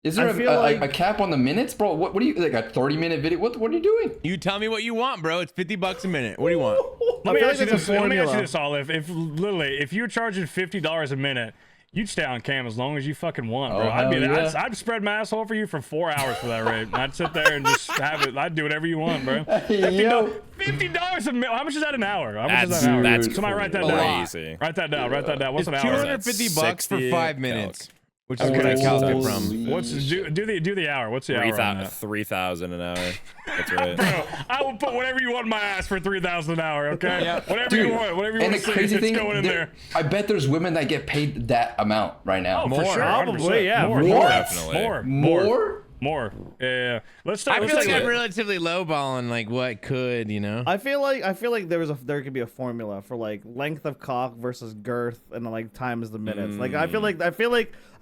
Is there I feel like- a cap on the minutes, bro? What do you like a 30-minute video? What are you doing? You tell me what you want, bro. It's $50 a minute. What do you want? Let me feel ask like you that's a this. Let me ask you formula. this, Olive. If literally, if you're charging $50 a minute, you'd stay on cam as long as you fucking want, bro. Oh, I'd be hell there. yeah. I'd spread my asshole for you for 4 hours for that rate. I'd sit there and just have it. I'd do whatever you want, bro. Yo. $50 a minute. How much is that an hour? How much is that an hour? That's Somebody write that down. crazy. Write that down. Write that down. What's It's an hour? $250 for 60 5 minutes, calc. which is what I Okay. calculated Holy from. What's do the hour? What's the hour on that? 3,000 an hour. That's right. Bro, I will put whatever you want in my ass for 3,000 an hour. Okay, whatever Dude, you want, whatever you and want the to see, crazy it's thing, going in there. I bet there's women that get paid that amount right now. Oh, for sure, Probably, 100%. yeah. More, What? more, Definitely. more, More? More. Yeah. Let's start. I let's feel like take a I'm look. relatively lowballing like what could, you know. I feel like there could be a formula for like length of cock versus girth and like times the minutes. Like I feel like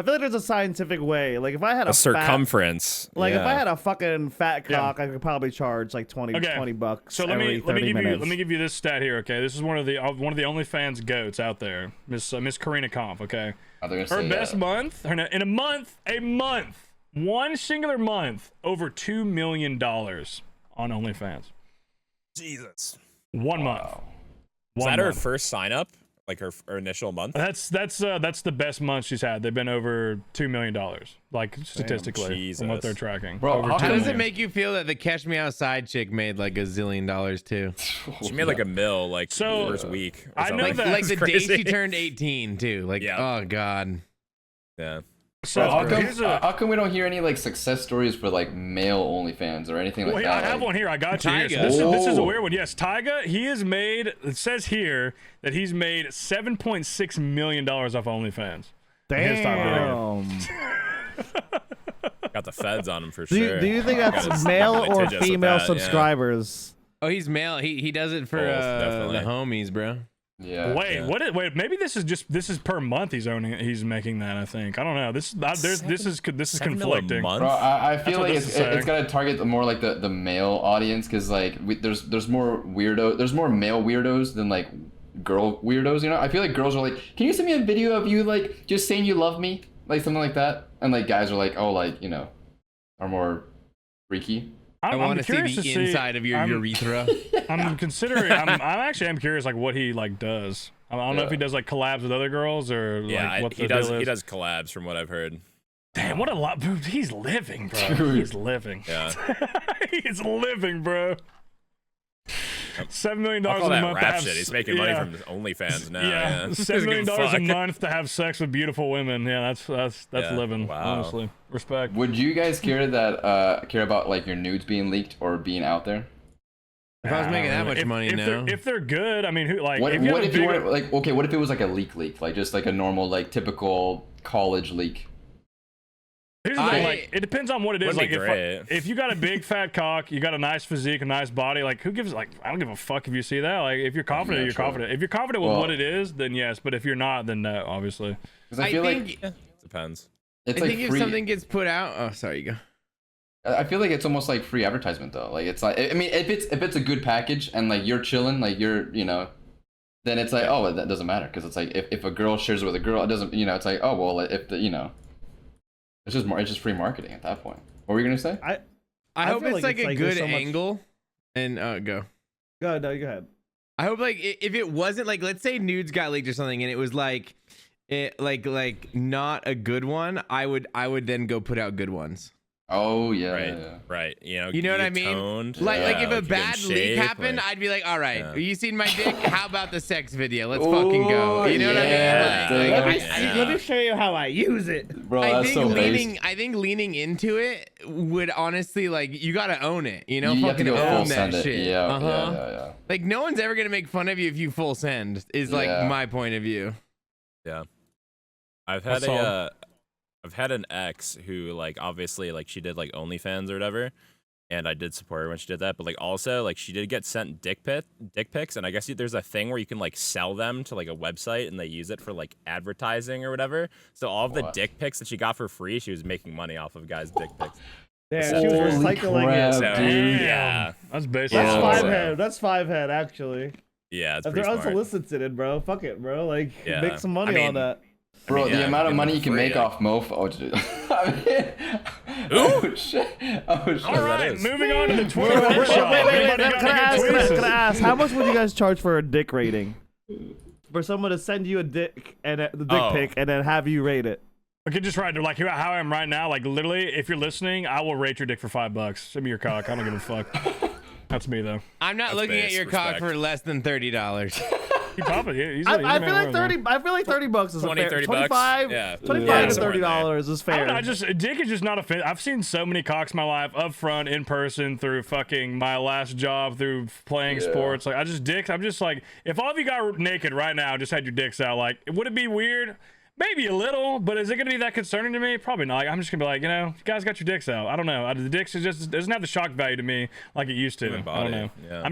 there's a scientific way. Like if I had A circumference. if I Yeah. had a fucking fat Yeah. cock, I could probably charge like 20 bucks. So let every me 30 minutes. give you this stat here, okay? This is one of the OnlyFans goats out there, Miss Karina Kampf, okay? I was Her gonna say, best month, in a month, one singular month, over $2 million on OnlyFans. Jesus. 1 month. Is One that her month. first sign up? Like her initial month? That's the best month she's had. They've been over $2 million, like statistically, from what Jesus. they're tracking. Bro, over how $2 How does million. it make you feel that the Catch Me Outside chick made like $1 zillion too? She made like $1 million like So, first week. Or I know something. that- Like the day Crazy. she turned 18 too. Like Yeah. oh god. Yeah. So Bro, here's a. how come we don't hear any like success stories for like male OnlyFans or anything like Well, that? I have like- one here. I got you here. So Tyga. this is a Oh. weird one. Yes, Tyga. He has made. It says here that he's made $7.6 million off OnlyFans. His top Damn. Got the feds on him for Do you, sure. do you think Got that's his male or litigious with female that, yeah. subscribers? Oh, he's male. He does it for Both, the definitely. homies, bro. Yeah. Wait, Yeah. wait. Maybe this is per month. He's making that. I think. I don't know. This is $7 million a conflicting. month? Bro, I feel what like this it's is saying. gotta target more like the male audience because like there's more there's more male weirdos than like girl weirdos. You know, I feel like girls are like, can you send me a video of you like just saying you love me, like something like that, and like guys are like, oh, like you know, are more freaky. I want to see curious the inside of your I'm- urethra. I'm considering. I'm curious like what he like does. I don't know if he Yeah. does like collabs with other girls or Yeah, like what he the does. deal He is. does collabs from what I've heard. Damn, what a lot. Dude, he's living, bro. Dude. He's living. Yeah. He's living, bro. $7 million I'll call a that month to rap have shit. He's making money yeah. from OnlyFans now. Yeah, Yeah, $7 million Doesn't give a fuck. month to have sex with beautiful women. Yeah, that's Yeah, living. wow. Honestly, respect. Would you guys care about like your nudes being leaked or being out there? If I was making that much money now. if they're good, I mean, who like What if you have a if you bigger- were like okay? What if it was like a leak, like just like a normal like typical college leak? Here's the thing, I- like it depends on what it is. Wouldn't Like be great. if you got a big fat cock, you got a nice physique, a nice body. Like who gives like I don't give a fuck if you see that. Like if you're confident, Yeah, you're true. confident. If you're confident with Well- what it is, then yes. But if you're not, then no. Obviously. Because I I feel think like Depends. it's I like think if free. something gets put out, oh sorry, you go. I feel like it's almost like free advertisement though. Like it's like I mean if it's a good package and like you're chilling, like you're then it's like oh that doesn't matter because it's like if a girl shares it with a girl, it doesn't it's like oh well if the it's just free marketing at that point. What were you gonna say? I hope feel it's like a there's good so much- angle. And go. Go no, you go ahead. I hope like if it wasn't like let's say nudes got leaked or something and it was like like not a good one, I would then go put out good ones. Oh yeah. Right. yeah, yeah. Right. You know what I mean? Toned, Like yeah, if a you get in bad leak shape, happened, like- I'd be like, all right, Yeah. you seen my dick? How about the sex video? Let's fucking go. Ooh, You know what I mean? yeah, Like, dude. like, Let me Yeah. Let me show you how I use it. Bro, I that's think so leaning based. I think leaning into it would honestly like you gotta own it, you know? You have to Fucking go full own that send it. shit. Yeah, Uh-huh. yeah. Like no one's ever gonna make fun of you if you full send is like Yeah. my point of view. Yeah. I've had That's all. I've had an ex who like obviously like she did like OnlyFans or whatever, and I did support her when she did that, but like also like she did get sent dick pics, and I guess there's a thing where you can like sell them to like a website and they use it for like advertising or whatever. So all of the What? dick pics that she got for free, she was making money off of guys' dick pics. Damn, she was Holy recycling crap, it. So dude. yeah, That's basic. That's Yeah. five So- head. That's five head actually. yeah, it's If pretty they're smart. unsolicited, bro, fuck it, bro. Like Yeah. make some money I mean, on that. Bro, yeah, the amount of give money them you can free, make like- off mofo. I mean, oh shit! Oh shit! All right, is. moving on to the Wait, Twitter workshop. Anybody got can I any ask? tweets? Can I ask? How much would you guys charge for a dick rating? For someone to send you a dick and the dick Oh. pic and then have you rate it? Okay, just right, like how I am right now. Like literally, if you're listening, I will rate your dick for $5. Send me your cock. I don't give a fuck. That's me though. I'm not That's looking at base your cock respect. for less than $30. You probably. He's I feel like 30. I feel like 30 bucks is 20, a fair. 30 bucks? 25. Yeah. 25 Yeah, to somewhere in there. $30 is I fair. don't know, I just dick is just not a fit. I've seen so many cocks in my life, up front, in person, through fucking my last job, through playing sports. Like I just dicks. I'm just like, if all of you got naked right now, just had your dicks out, like, would it be weird? Maybe a little, but is it gonna be that concerning to me? Probably not. I'm just gonna be like, you guys got your dicks out. I don't know. The dicks is just doesn't have the shock value to me like it used to. Human I don't body, know. yeah.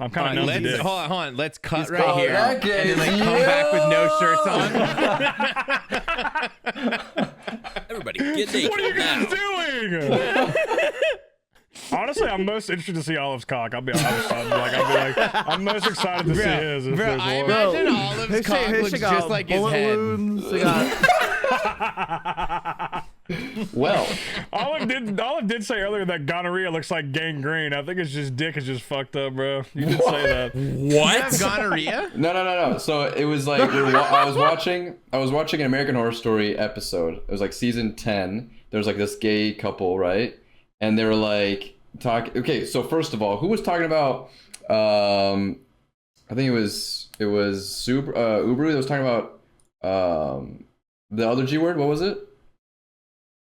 I'm kind of numb to dicks. Hold on. Let's cut He's right called here that and then like gay, come back with no shirts on. Everybody, get naked What are you now. guys doing? Honestly, I'm most interested to see Olive's cock. I'll be honest. I'm most excited to see his. if Bro, there's I one. imagine Olive's cock looks just like his bullet head. wounds. They got Well, Olive did say earlier that gonorrhea looks like gangrene. I think it's just dick is just fucked up, bro. You did say that. You have gonorrhea? no. So it was like I was watching an American Horror Story episode. It was like season 10. There was like this gay couple, right? And they were like okay, so first of all, who was talking about I think it was Ubru that was talking about the other G word. What was it?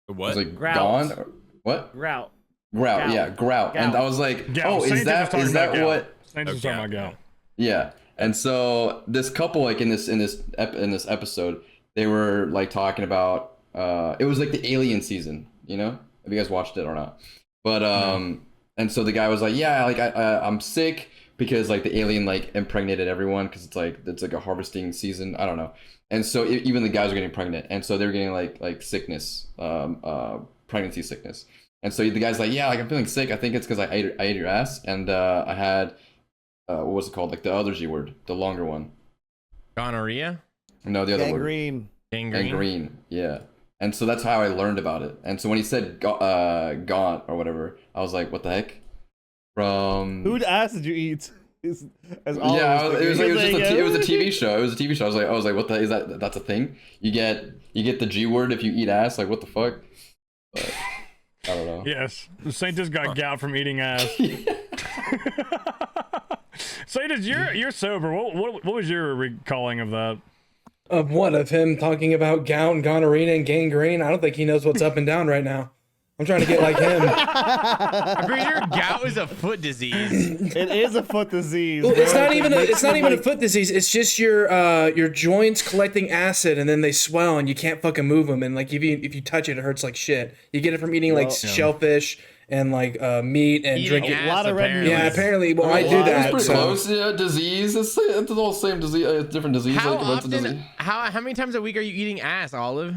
It What? was like Grout. gone or, what? grout. Grout, yeah, grout. And I was like, Gout. oh, Saints is that talking about gout. what? Saints was talking about gout. Yeah. And so this couple, like in this episode, they were like talking about it was like the Alien season, you know? Have you guys watched it or not? But and so the guy was like, yeah, like I'm sick because like the alien like impregnated everyone because it's like a harvesting season. I don't know. And so even the guys are getting pregnant, and so they're getting like sickness, pregnancy sickness. And so the guy's like, yeah, like I'm feeling sick. I think it's because I ate your ass, and I had what was it called? Like the other G word, the longer one. Gonorrhea? No, the other word. Gangrene. Gangrene. Yeah. And so that's how I learned about it. And so when he said gaunt or whatever, I was like, what the heck? From Whose ass did you eat? It was it was a TV show. It was a TV show. I was like, what the is that? That's a thing. You get the G word if you eat ass. Like, what the fuck? But, I don't know. Yes, Saint just got gout from eating ass. Saint, you're sober. What was your recalling of that? Of what? Of him talking about gout and gonorrhea and gangrene? I don't think he knows what's up and down right now. I'm trying to get like him. I'm pretty sure gout is a foot disease. It is a foot disease. Well, bro. it's not even a Like, foot disease. It's just your joints collecting acid and then they swell and you can't fucking move them. And like if you touch it, it hurts like shit. You get it from eating like shellfish and like meat and Eating drinking. ass, a lot of red apparently. Yeah, apparently. Well, I do It's that. pretty So. close. Yeah, disease. It's all the same disease. Different disease. How like a bunch of disease. often? How many times a week are you eating ass, Olive?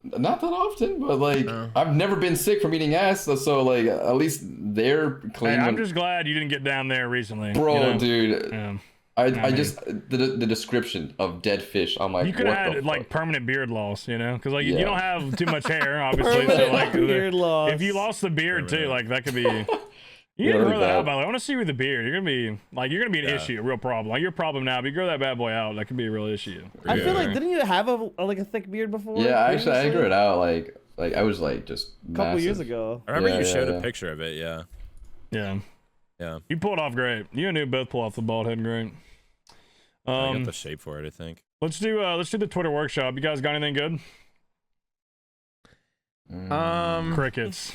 Not that often, but like I've never been sick from eating ass, so like at least they're clean. Hey, I'm just glad you didn't get down there recently. bro, you know? dude. Yeah. I just the description of dead fish. I'm like, You could what have the had like fuck? permanent beard loss, you know, because like you Yeah. don't have too much hair, obviously. So like, beard loss. if you lost the beard too, like that could be. You Yeah, didn't grow really that out, bad. by the way. I want to see you with the beard. You're gonna be an issue, a real problem. Like you're a problem now, but you grow that bad boy out, that could be a real issue. I feel like didn't you have a thick beard before? Yeah, actually, I previously? grew it out like I was like just a couple massive. years ago. I remember Yeah, you yeah, showed yeah. a picture of it. Yeah. Yeah, Yeah. you pulled off great. You and Noob both pull off the bald head great. I got the shape for it, I think. Let's do the Twitter workshop. You guys got anything good? Crickets.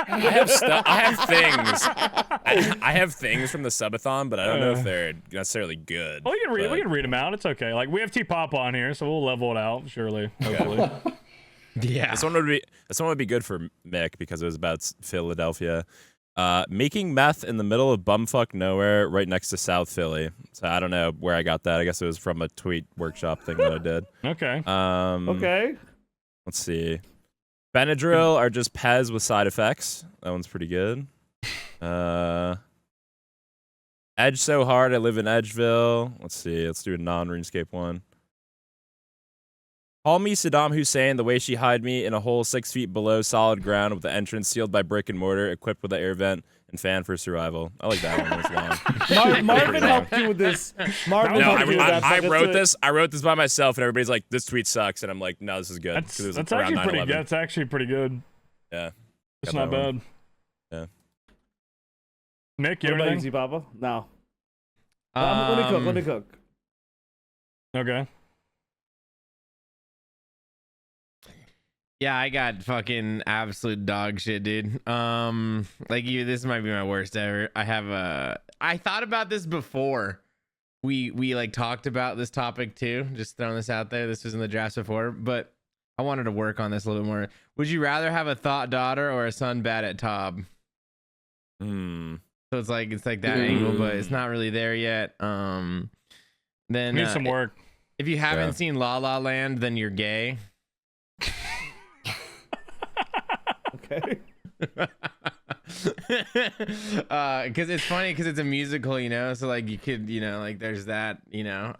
I have things. I have things from the subathon, but I don't know if they're necessarily good. Well, we but- can read them out. It's okay. Like we have T-Pop on here, so we'll level it out. Surely, hopefully. Yeah. This one would be good for Mick because it was about Philadelphia. Making meth in the middle of bumfuck nowhere, right next to South Philly. So I don't know where I got that. I guess it was from a tweet workshop thing that I did. Okay. Okay. Let's see. Benadryl are just Pez with side effects. That one's pretty good. Edge so hard I live in Edgeville. Let's see. Let's do a non-RuneScape one. Call me Saddam Hussein the way she hide me in a hole 6 feet below solid ground with the entrance sealed by brick and mortar, equipped with an air vent and fan for survival. I like that one. It's long. Marvin helped you with this. Marvin No, helped you with that. I That's wrote it. this. I wrote this by myself, and everybody's like, "This tweet sucks," and I'm like, "No, this is good." 'cause it was That's around actually pretty 9/11. good. That's actually pretty good. Yeah, It's got not that one. bad. Yeah. Nick, you What have about you, anything? Papa? No. Let me cook. Let me cook. Okay. Yeah, I got fucking absolute dog shit, dude. Like this might be my worst ever. I thought about this before. we like talked about this topic too. Just throwing this out there. This was in the drafts before, but I wanted to work on this a little bit more. Would you rather have a thought daughter or a son bad at Tob? So it's like that angle, but it's not really there yet. Then Need some work. If you haven't seen La La Land, then you're gay. Okay. Because it's funny because it's a musical, you know, so like you could, you know, like there's that, you know.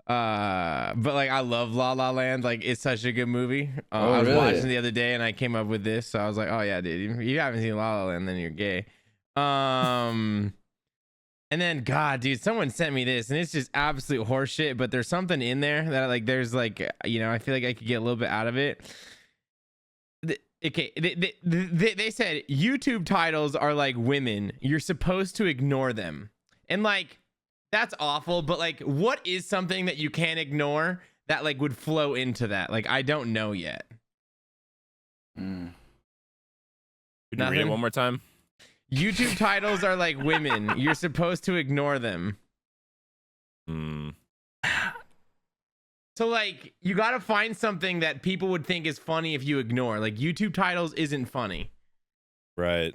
But like I love La La Land. Like it's such a good movie. I was watching the other day and I came up with this, so I was like, oh yeah, dude, if you haven't seen La La Land, then you're gay. And then God, dude, someone sent me this and it's just absolute horseshit, but there's something in there that like there's like, you know, I feel like I could get a little bit out of it. Okay, they said YouTube titles are like women. You're supposed to ignore them. And like that's awful, but like what is something that you can't ignore that like would flow into that? Like I don't know yet. Could you read it one more time? YouTube titles are like women. You're supposed to ignore them. So like you got to find something that people would think is funny if you ignore. Like YouTube titles isn't funny. Right.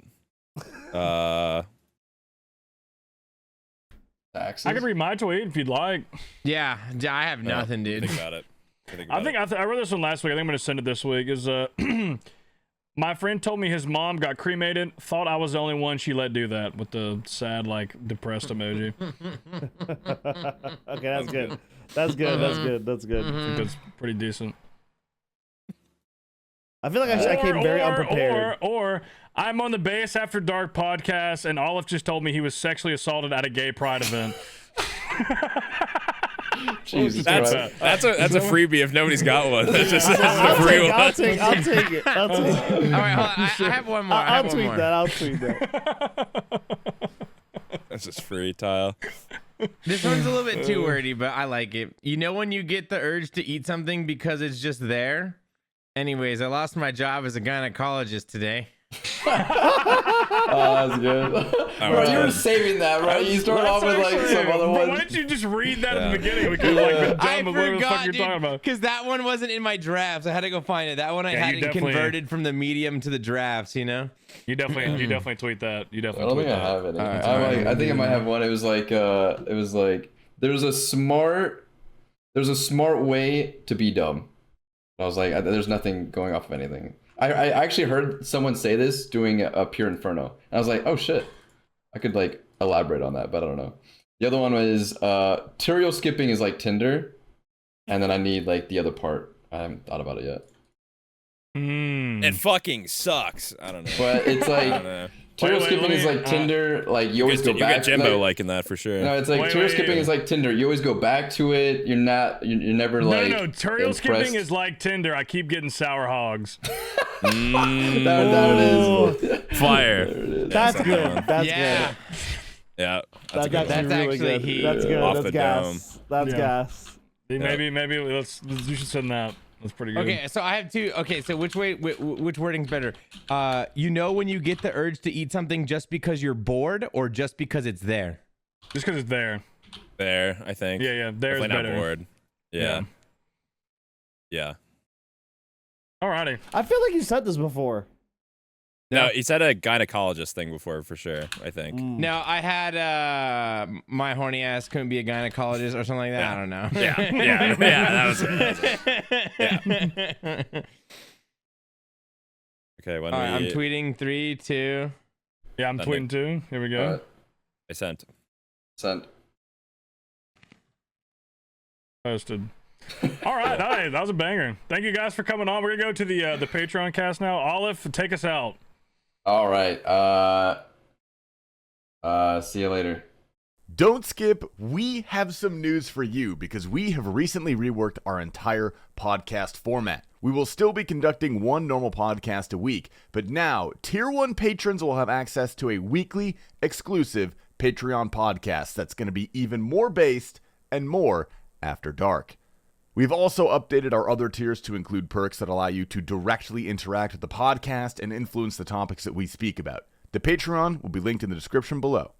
Taxes? I can read my tweet if you'd like. Yeah, I have nothing, dude. Think about it. I read this one last week. I think I'm gonna send it this week. Is my friend told me his mom got cremated. Thought I was the only one she let do that with the sad, like depressed emoji. Okay, that's good. That's good. That's good. That's good. I think that's pretty decent. I feel like I came very unprepared. Or I'm on the Base After Dark podcast, and Olive just told me he was sexually assaulted at a gay pride event. Jesus That's Christ. a freebie if nobody's got one. That's just that's a free one. I'll take it. I'll take it. All right, hold on. I have one more. I'll tweet that. I'll tweet that. That's just free, Tile. This one's a little bit too wordy, but I like it. You know when you get the urge to eat something because it's just there? Anyways, I lost my job as a gynecologist today. Oh, that's good. Bro, you were saving that, right? You started off with like some other Why one. didn't you just read that at the beginning? We could have like been I done with whatever the fuck forgot, you're talking dude, about. because that one wasn't in my drafts. I had to go find it. That one I Yeah, you hadn't definitely- converted from the medium to the drafts, you know? You definitely tweet that. You I definitely don't tweet think I that. have it. Alright, I think I might have one. It was like there's a smart way to be dumb. I was like, there's nothing going off of anything. I actually heard someone say this doing a Pure Inferno. And I was like, oh shit. I could like elaborate on that, but I don't know. The other one was tutorial skipping is like Tinder. And then I need like the other part. I haven't thought about it yet. It fucking sucks. I don't know. But it's I don't like know. tutorial Wait, skipping let is me- like Tinder. Like you always go You back. got Jimbo like, liking that for sure. no, it's like Wait, tutorial wait, skipping wait. is like Tinder. You always go back to it. You're never like. No, tutorial impressed. skipping is like Tinder. I keep getting sour hogs. That it is. Fire. There it is. That's good. That's Yeah. good. Yeah. That's a That's good one. That's really actually good. heat. That's good. Off That's the gas. That's Yeah. gas. Maybe you should send that. That's pretty good. Okay, so I have two. Okay, so which wording's better? You know when you get the urge to eat something just because you're bored or just because it's there? Just because it's there. There, I think. Yeah. There's Definitely better. not bored. Yeah. Yeah. Alrighty. I feel like you said this before. No, he said a gynecologist thing before for sure, I think. No, I had my horny ass couldn't be a gynecologist or something like that. Yeah. I don't know. Yeah, that was it. Okay, when All right, I'm we tweeting 3, 2. Yeah, I'm Send tweeting too. Here we go. Alright, I sent. send. Posted. All right, that was a banger. Thank you guys for coming on. We're gonna go to the Patreon cast now. Olive, take us out. All right. See you later. Don't skip. We have some news for you because we have recently reworked our entire podcast format. We will still be conducting one normal podcast a week, but now Tier 1 patrons will have access to a weekly exclusive Patreon podcast that's going to be even more based and more after dark. We've also updated our other tiers to include perks that allow you to directly interact with the podcast and influence the topics that we speak about. The Patreon will be linked in the description below.